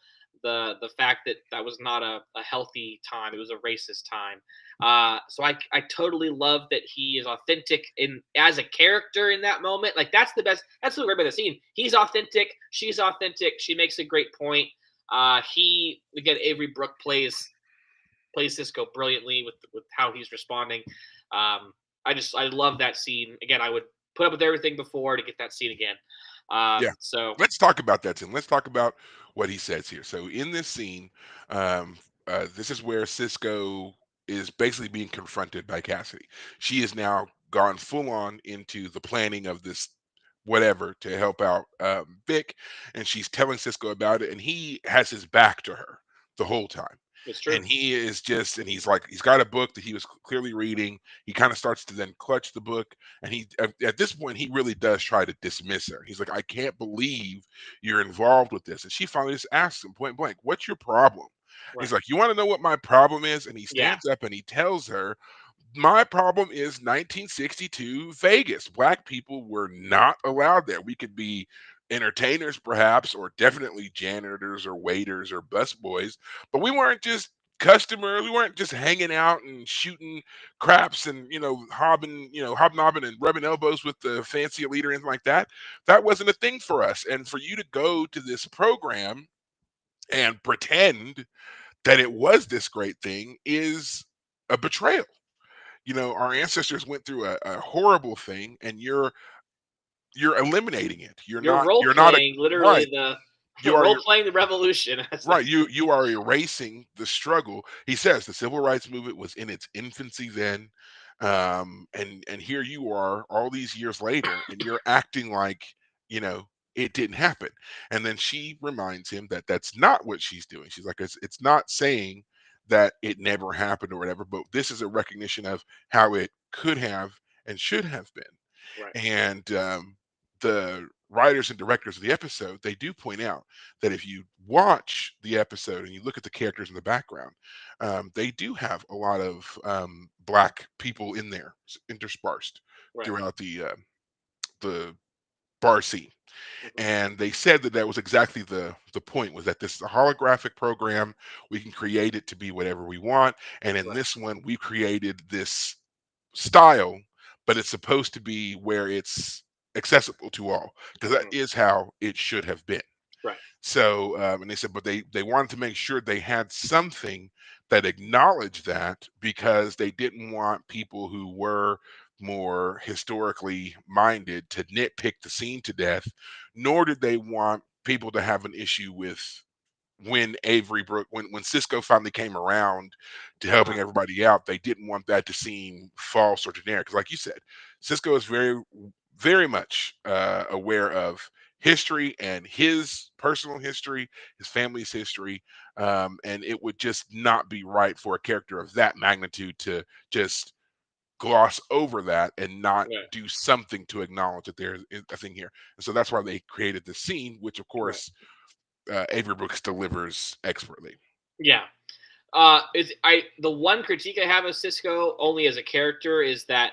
fact that that was not a healthy time. It was a racist time. So I totally love that he is authentic in as a character in that moment. Like that's the best. That's the great about the scene. He's authentic. She's authentic. She makes a great point. He again Avery Brooke plays Cisco brilliantly with how he's responding. I love that scene. Again, I would put up with everything before to get that scene again. Yeah. So Let's talk about that scene. Let's talk about what he says here. So in this scene, um, this is where Cisco is basically being confronted by Cassidy. She is now gone full on into the planning of this whatever to help out Vic, and she's telling Cisco about it, and he has his back to her the whole time. it's true. And he is just, and he's like, he's got a book that he was clearly reading. He kind of starts to then clutch the book, and he, at this point, he really does try to dismiss her. He's like, I can't believe you're involved with this. And she finally just asks him point blank, what's your problem? He's Right. like, you want to know what my problem is? And he Yeah. stands up and he tells her, my problem is 1962 Vegas. Black people were not allowed there. We could be entertainers, perhaps, or definitely janitors or waiters or busboys, but we weren't just customers. We weren't just hanging out and shooting craps and hobnobbing and rubbing elbows with the fancy elite or anything like that. That wasn't a thing for us. And for you to go to this program and pretend that it was this great thing is a betrayal. Our ancestors went through a horrible thing, and you're eliminating it. You're You're not role you're not a playing literally right. the You are role playing the revolution. As they right. You are erasing the struggle. He says the civil rights movement was in its infancy then. And here you are all these years later, and you're acting like, it didn't happen. And then she reminds him that that's not what she's doing. She's like, it's not saying that it never happened or whatever, but this is a recognition of how it could have and should have been. right. And the writers and directors of the episode, they do point out that if you watch the episode and you look at the characters in the background, they do have a lot of black people in there interspersed Right. throughout the bar scene. Mhm. And they said that that was exactly the point, was that this is a holographic program. We can create it to be whatever we want. And in Right. this one, we created this style, but it's supposed to be where it's accessible to all, because that Mhm. is how it should have been. Right. So, and they said, but they wanted to make sure they had something that acknowledged that, because they didn't want people who were more historically minded to nitpick the scene to death, nor did they want people to have an issue with when Avery Brooke, when Cisco finally came around to Uh-huh. helping everybody out. They didn't want that to seem false or generic. Because, like you said, Cisco is very much aware of history and his personal history, his family's history, and it would just not be right for a character of that magnitude to just gloss over that and not Right. do something to acknowledge that there's a thing here. And so that's why they created the scene, which of Right. course Avery Brooks delivers expertly. Yeah. Is I the one critique I have of Cisco only as a character is that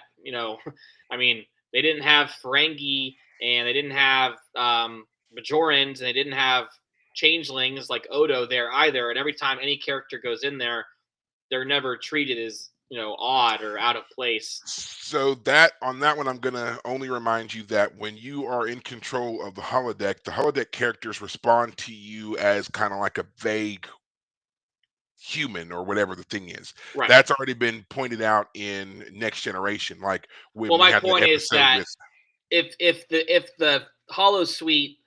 I mean, they didn't have Ferengi and they didn't have Bajorans and they didn't have changelings like Odo there either. And every time any character goes in there, they're never treated as odd or out of place. So that on that one, I'm gonna only remind you that when you are in control of the holodeck characters respond to you as kind of like a vague human or whatever the thing is. Right. That's already been pointed out in Next Generation, like Well, when we my had that point is episode that with if the Hollow Suite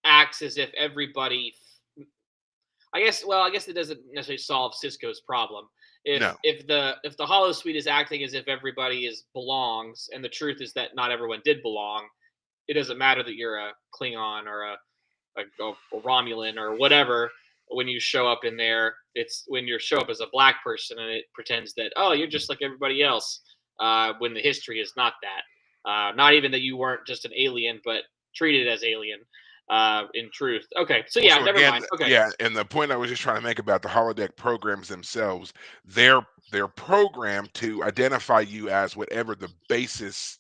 acts as if everybody I guess it doesn't necessarily solve Cisco's problem. no. If the Hollow Suite is acting as if everybody is belongs, and the truth is that not everyone did belong, it doesn't matter that you're a Klingon or a Romulan or whatever. When you show up in there, it's when you show up as a black person and it pretends that, oh, you're just like everybody else. When the history is not that. Not even that you weren't just an alien, but treated as alien. In truth. Okay, so Well, yeah, so never again, mind. Okay. yeah, and the point I was just trying to make about the holodeck programs themselves, they're programmed to identify you as whatever the basis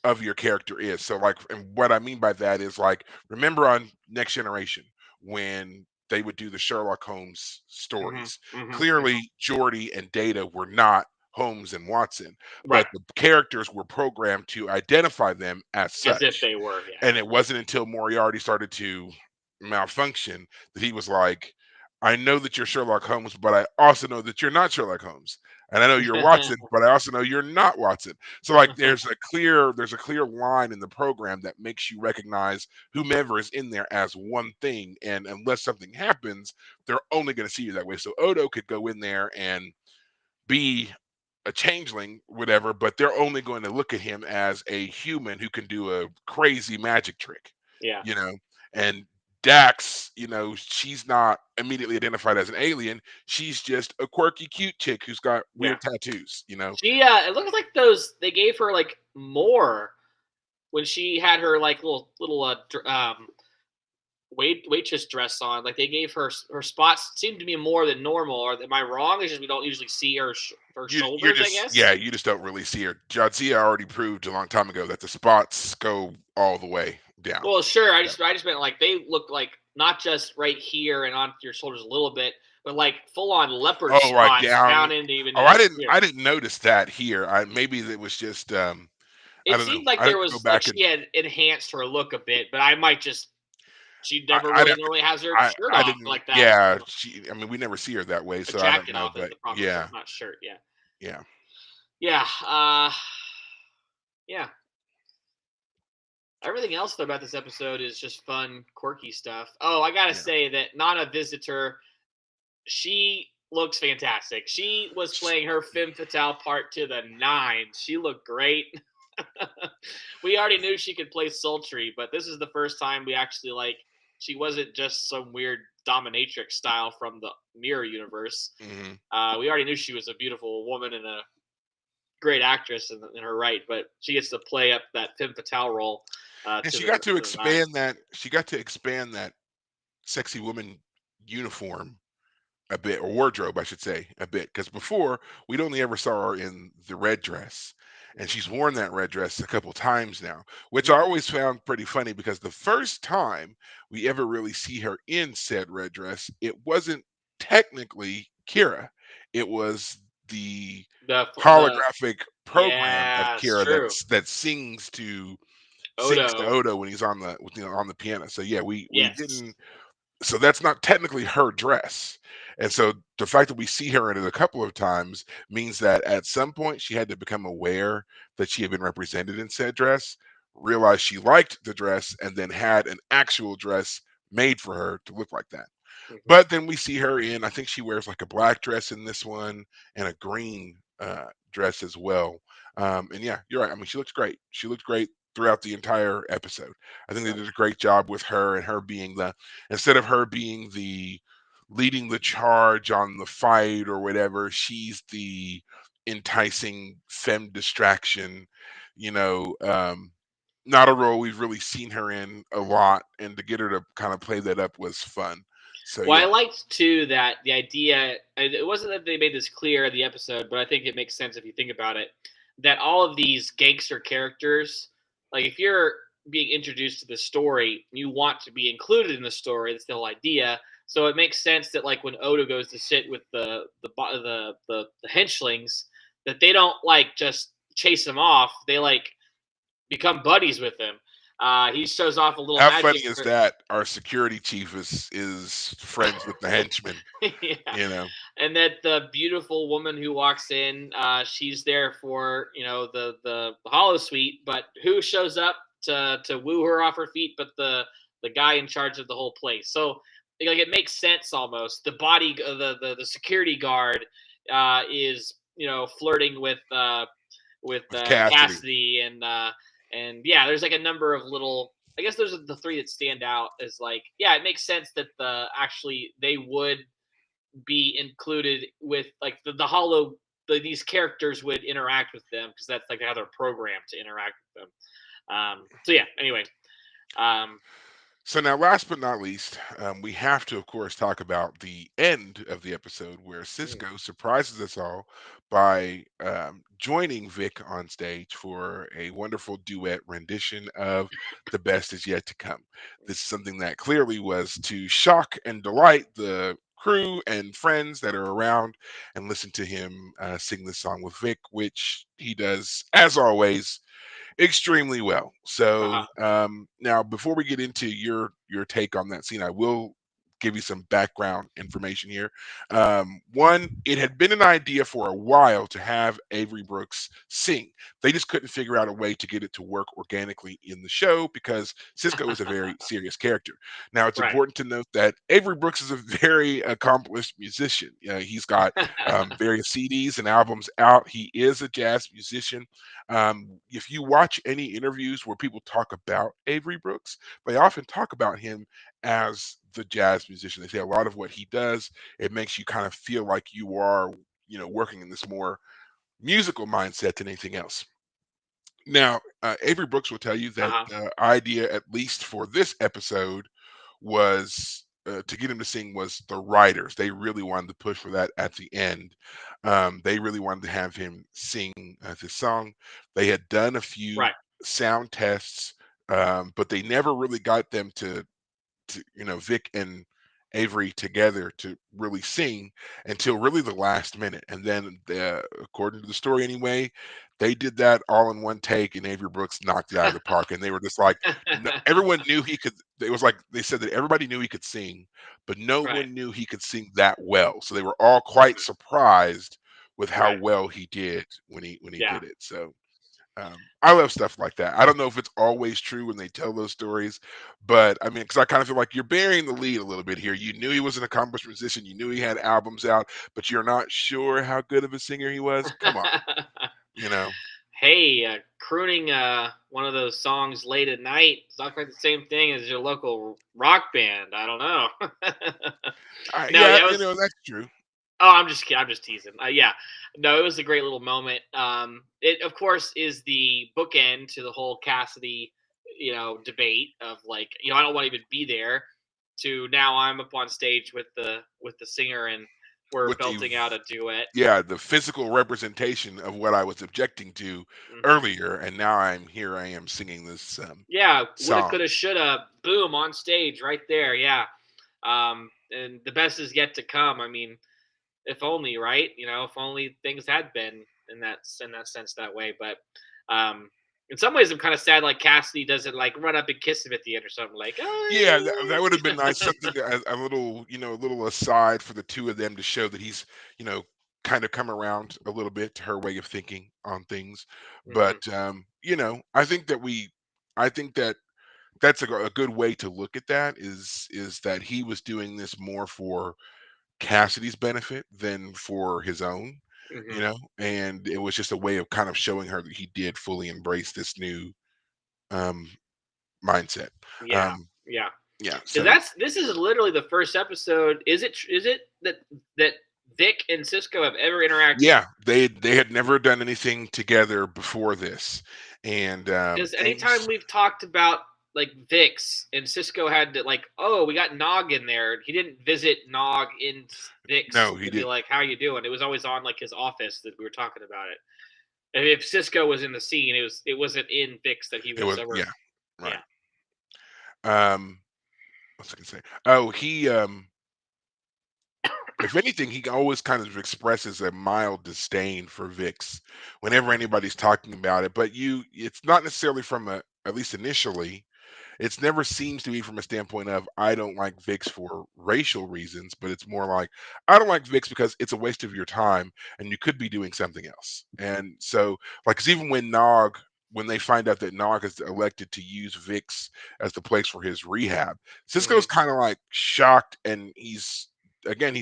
of your character is. So like, and what I mean by that is like, remember on Next Generation when they would do the Sherlock Holmes Hmm. stories. Hmm. Clearly, Geordi and Data were not Holmes and Watson, Right. but the characters were programmed to identify them as As if such. they were. Yeah. And it wasn't until Moriarty started to malfunction that he was like, I know that you're Sherlock Holmes, but I also know that you're not Sherlock Holmes. And I know you're Watson, but I also know you're not Watson. So like there's a clear line in the program that makes you recognize whomever is in there as one thing. And unless something happens, they're only going to see you that way. So Odo could go in there and be a changeling, whatever, but they're only going to look at him as a human who can do a crazy magic trick, Yeah. you know. And Dax, she's not immediately identified as an alien. She's just a quirky, cute chick who's got Yeah. weird tattoos. She it looks like they gave her like more when she had her like little waitress dress on. Like they gave her spots seemed to be more than normal. Or am I wrong? It's just we don't usually see her You're shoulders, I just, guess. yeah, you just don't really see her. Jadzia already proved a long time ago that the spots go all the way down. Well, sure. I Yeah. just meant like they look like not just right here and on your shoulders a little bit, but like full on leopard Oh, right spots down. down into even Oh, down I didn't here. I didn't notice that here. Maybe it was just I It don't know. seemed like I there have to go was like back and she had enhanced her look a bit, but I might just she never I'd really have to normally has her I shirt I off didn't like that. yeah, I mean, we never see her that way, A so I don't jacket know, off is but the proper term, yeah, not shirt. Yeah, yeah. yeah, yeah. Everything else though about this episode is just fun, quirky stuff. Oh, I gotta Yeah. say that Nana Visitor, she looks fantastic. She was Sh playing her femme fatale part to the nines. She looked great. We already knew she could play sultry, but this is the first time we actually like. She wasn't just some weird dominatrix style from the mirror universe. Mhm. We already knew she was a beautiful woman and a great actress in her right, but she gets to play up that femme fatale role And to she the got to to the nines. expand that sexy woman uniform a bit, or wardrobe, I should say, a bit, because before we'd only ever saw her in the red dress, and she's worn that red dress a couple times now, which Mhm. I always found pretty funny because the first time we ever really see her in said red dress, it wasn't technically Kira, it was the The holographic program of yeah, it's Kira true. that sings to Odo, Odo when he's on the piano. So yeah, we yes. didn't, so that's not technically her dress. And so the fact that we see her in it a couple of times means that at some point she had to become aware that she had been represented in said dress, realized she liked the dress, and then had an actual dress made for her to look like that. Mhm. But then we see her in, I think she wears like a black dress in this one and a green dress as well. And yeah, you're right. I mean, she looks great. She looked great throughout the entire episode. I think they Right. did a great job with her, and her being instead of her being the leading the charge on the fight or whatever, she's the enticing femme distraction, you know. Not a role we've really seen her in a lot, and to get her to kind of play that up was fun. So Well, I yeah. liked too that the idea. It wasn't that they made this clear in the episode, but I think it makes sense if you think about it. That all of these gangster characters, like if you're being introduced to the story, you want to be included in the story. That's the whole idea. So it makes sense that like when Odo goes to sit with the henchlings, that they don't like just chase him off. They like become buddies with him. He shows off a little How magic funny is trick. that our security chief is friends with the henchman, Yeah. you know? And that the beautiful woman who walks in, she's there for the hollow suite, but who shows up to woo her off her feet? But the guy in charge of the whole place. So like it makes sense almost. The security guard is flirting with With Cassidy. Cassidy and yeah, there's like a number of little. I guess those are the three that stand out as like, yeah, it makes sense that they would be included with like the hollow these characters would interact with them because that's like how they're programmed to interact with them. So yeah. Anyway, um, So now, last but not least, we have to, of course, talk about the end of the episode where mm, Cisco surprises us all by joining Vic on stage for a wonderful duet rendition of "The Best Is Yet to Come." This is something that clearly was to shock and delight the crew and friends that are around and listen to him sing this song with Vic, which he does, as always, extremely well. uh-huh. So now, before we get into your take on that scene, I will give you some background information here. One, it had been an idea for a while to have Avery Brooks sing. They just couldn't figure out a way to get it to work organically in the show because Cisco is a very serious character. Now, it's Right. important to note that Avery Brooks is a very accomplished musician. He's got various CDs and albums out. He is a jazz musician. If you watch any interviews where people talk about Avery Brooks, they often talk about him as the jazz musician. They say a lot of what he does, it makes you kind of feel like you are, working in this more musical mindset than anything else. Now, Avery Brooks will tell you that Uh-huh. the idea, at least for this episode, was to get him to sing was the writers. They really wanted to push for that at the end. They really wanted to have him sing this song. They had done a few Right. sound tests, but they never really got them to Vic and Avery together to really sing until really the last minute. And then according to the story anyway, they did that all in one take and Avery Brooks knocked it out of the park. And they were just like, no, everyone knew he could. It was like they said that everybody knew he could sing, but no Right. one knew he could sing that well. So they were all quite Mhm. surprised with how Right. well he did when he Yeah. did it. So I love stuff like that. I don't know if it's always true when they tell those stories, but I mean, because I kind of feel like you're burying the lead a little bit here. You knew he was an accomplished musician, you knew he had albums out, but you're not sure how good of a singer he was. Come on, you know. Hey, crooning one of those songs late at night is not quite the same thing as your local rock band. I don't know. No, Yeah, yeah, it was. that's true. Oh, I'm just kidding. I'm just teasing. Yeah, no, it was a great little moment. It of course is the bookend to the whole Cassidy, debate of like, I don't want to even be there. To now, I'm up on stage with the singer, and we're With the belting out a duet. Yeah, the physical representation of what I was objecting to Hmm. earlier, and now I am singing this Yeah, woulda, song. coulda, shoulda, boom on stage right there. Yeah, and the best is yet to come. I mean, if only, right? If only things had been in that sense that way. But um, in some ways, I'm kind of sad. Like Cassidy doesn't like run up and kiss him at the end or something. Like, Yeah, that oh, would have been nice. Something a little, a little aside for the two of them to show that he's, kind of come around a little bit to her way of thinking on things. hmm. But I think that that's a good way to look at that is that he was doing this more for Cassidy's benefit than for his own, Hmm. and it was just a way of kind of showing her that he did fully embrace this new um mindset. Yeah, Um, yeah. yeah, Because so this is literally the first episode. Is it that Vic and Cisco have ever interacted? yeah, they had never done anything together before this, and Because anytime things. we've talked about like Vix and Cisco had to like, oh, we got Nog in there. He didn't visit Nog in Vix No, he to be didn't. like, how you doing? It was always on like his office that we were talking about it. And if Cisco was in the scene, it wasn't in Vix that he It was was, ever. yeah, right. Yeah. Um, what's I gonna say? Oh, he if anything, he always kind of expresses a mild disdain for VIX whenever anybody's talking about it. But it's not necessarily from at least initially, it's never seems to be from a standpoint of I don't like VIX for racial reasons, but it's more like I don't like VIX because it's a waste of your time and you could be doing something else. And so, like, 'cause even when they find out that Nog is elected to use VIX as the place for his rehab, Hmm. Cisco's kind of like shocked and he's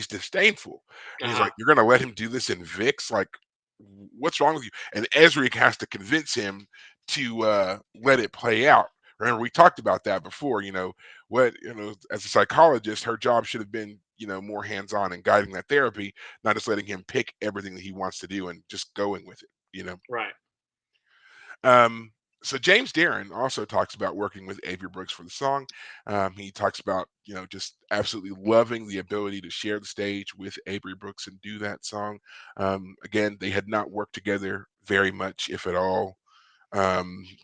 disdainful. And Uh he's huh. like, "You're gonna let him do this in VIX? Like, what's wrong with you?" And Ezri has to convince him to let it play out Remember, we talked about that before. As a psychologist, her job should have been, more hands-on and guiding that therapy, not just letting him pick everything that he wants to do and just going with it. Right. Um, so James Darren also talks about working with Avery Brooks for the song. He talks about, just absolutely loving the ability to share the stage with Avery Brooks and do that song. Again, they had not worked together very much, if at all,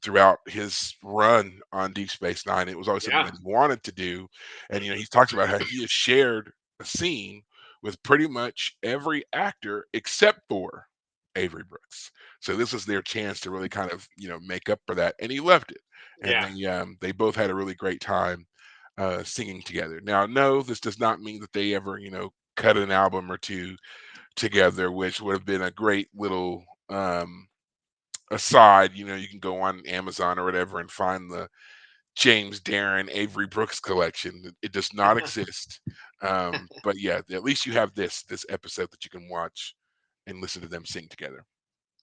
throughout his run on Deep Space Nine. It was always something Yeah. that he wanted to do. And, Mhm. he talks about how he has shared a scene with pretty much every actor except for Avery Brooks. So this was their chance to really kind of, make up for that. And he loved it. And Yeah. they both had a really great time singing together. Now, no, this does not mean that they ever, cut an album or two together, which would have been a great little aside. You can go on Amazon or whatever and find the James Darren Avery Brooks collection. It does not exist. But yeah, at least you have this episode that you can watch and listen to them sing together.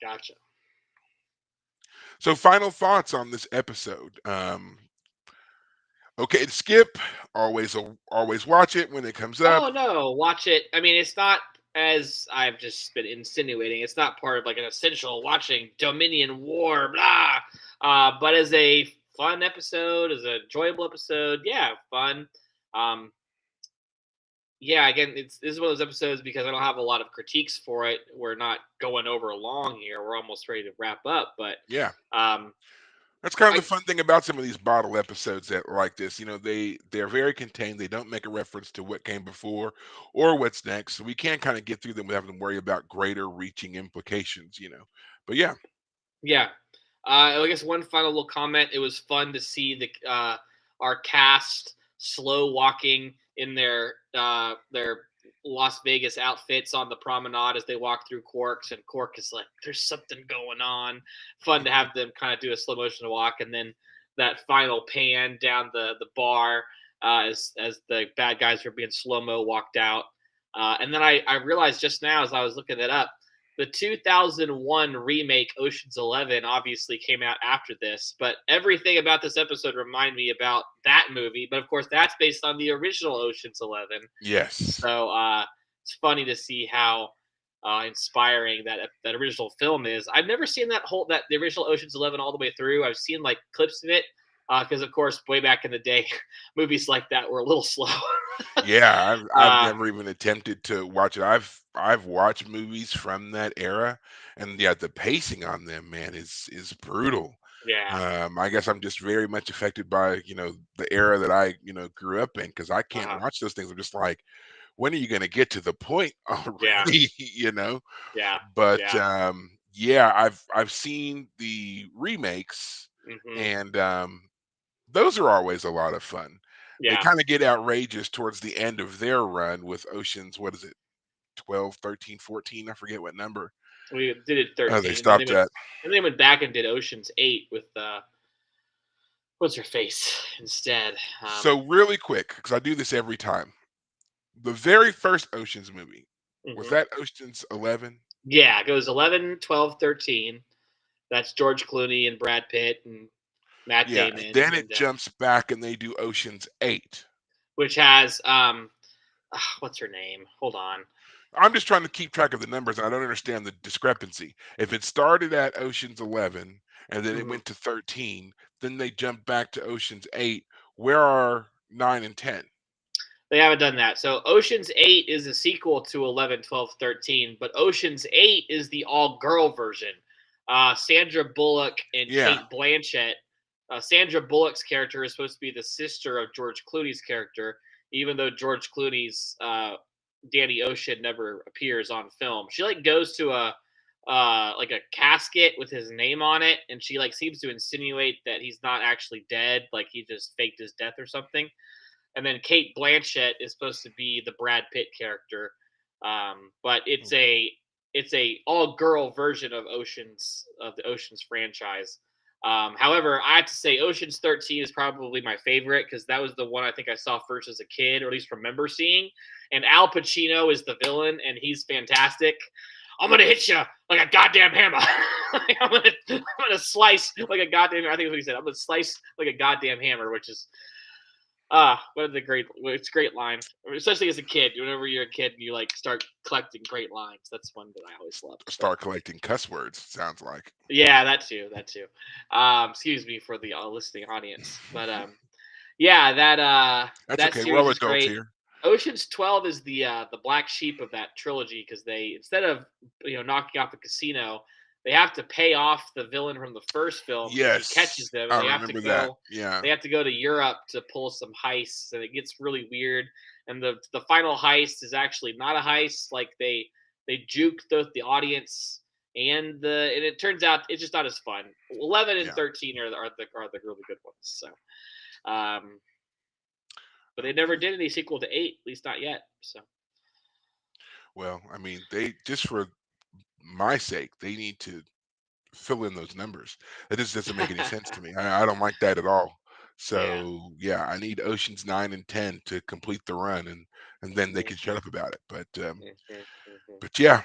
Gotcha. So final thoughts on this episode. Okay, to skip. Always watch it when it comes up. Oh no, watch it. I mean, it's not, as I've just been insinuating, it's not part of like an essential watching Dominion War, blah. But as a fun episode, as an enjoyable episode, yeah, fun. Um, yeah, again, this is one of those episodes because I don't have a lot of critiques for it. We're not going over long here. We're almost ready to wrap up, but Yeah. um, That's kind of the I fun thing about some of these bottle episodes that are like this. They're very contained. They don't make a reference to what came before or what's next. So we can kind of get through them without having to worry about greater reaching implications. But yeah, yeah. I guess one final little comment. It was fun to see our cast slow walking in their Las Vegas outfits on the promenade as they walk through Quark's, and Quark is like, "There's something going on." Fun to have them kind of do a slow motion walk, and then that final pan down the bar as the bad guys are being slow mo walked out. And then I realized just now as I was looking it up, the 2001 remake Ocean's 11 obviously came out after this, but everything about this episode reminded me about that movie. But of course, that's based on the original Ocean's 11. yes, So it's funny to see how inspiring that original film is. I've never seen that the original Ocean's 11 all the way through. I've seen like clips of it because, of course, way back in the day, movies like that were a little slow. yeah. I've uh, never even attempted to watch it. I've watched movies from that era, and yeah, the pacing on them, man, is brutal. yeah. I guess I'm just very much affected by the era that I grew up in because I can't Uh-huh. watch those things. I'm just like, when are you going to get to the point Yeah. already? you know Yeah. but Yeah. yeah, I've seen the remakes, Hmm. and those are always a lot of fun. They Yeah. kind of get outrageous towards the end of their run with Oceans, what is it, 12, 13, 14, I forget what number We did it they 13, and then stopped at. they went back and did Ocean's 8 with what's her face instead. So really quick, because I do this every time, the very first Oceans movie, was Mhm. that Oceans 11? Yeah, it goes 11, 12, 13. That's George Clooney and Brad Pitt and Matt Yeah, and Damon, then it and jumps back and they do Oceans 8. which has what's her name? Hold on. I'm just trying to keep track of the numbers, and I don't understand the discrepancy. If it started at Ocean's 11 and then it Mhm. went to 13, then they jumped back to Ocean's 8. Where are 9 and 10? They haven't done that. So Ocean's 8 is a sequel to 11, 12, 13, but Ocean's 8 is the all-girl version. Sandra Bullock and Yeah. Kate Blanchett. Sandra Bullock's character is supposed to be the sister of George Clooney's character, even though George Clooney's Danny Ocean never appears on film. She like goes to a like a casket with his name on it, and she like seems to insinuate that he's not actually dead, like he just faked his death or something. And then Kate Blanchett is supposed to be the Brad Pitt character, but it's a all girl version of the Ocean's franchise. However, I have to say Ocean's 13 is probably my favorite because that was the one I think I saw first as a kid, or at least remember seeing. And Al Pacino is the villain, and he's fantastic. I'm gonna hit you like a goddamn hammer. I'm gonna slice like a goddamn. I think that's what he said. I'm gonna slice like a goddamn hammer, which is what is a great. It's a great line, especially as a kid. Whenever you're a kid and you like start collecting great lines, that's one that I always love. So. Start collecting cuss words. Sounds like. Yeah, that too. That too. Excuse me for the listening audience, but yeah, That's that okay. We're series all is adults great. here. Ocean's 12 is the black sheep of that trilogy because they instead of knocking off the casino, they have to pay off the villain from the first film because he catches Yes, them, and I remember that. Yeah. they have to go to Europe to pull some heists, and it gets really weird. And the final heist is actually not a heist; like they juke the audience, and it turns out it's just not as fun. 11 and Yeah. 13 are the really good ones. So. Um, but they never did any sequel to 8, at least not yet. So Well, I mean, they just for my sake, they need to fill in those numbers. That just doesn't make any sense to me. I don't like that at all. yeah. So yeah, I need Oceans 9 and 10 to complete the run, and then they can shut Mhm, up about it. mhm, mhm. But yeah.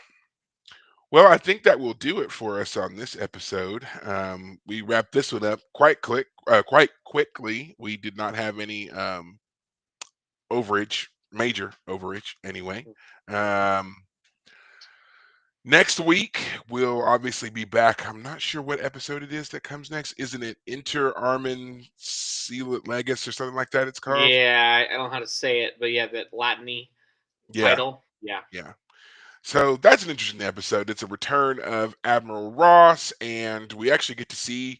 Well, I think that will do it for us on this episode. We wrapped this one up quite quickly. We did not have any overage, major overage anyway. Mhm. Um, Next week we'll obviously be back. I'm not sure what episode it is that comes next. Isn't it Inter Armin Sealet Legis or something like that? It's called. Yeah, I don't know how to say it, but yeah, that Latiny Yeah, title. Yeah. yeah. So that's an interesting episode. It's a return of Admiral Ross, and we actually get to see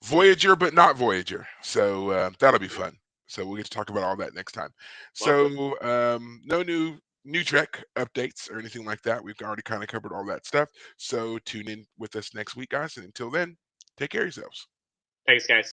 Voyager, but not Voyager. So that'll be Mhm. fun. So we'll get to talk about all that next time. Lovely. So no new Trek updates or anything like that. We've already kind of covered all that stuff. So tune in with us next week, guys. And until then, take care of yourselves. Thanks, guys.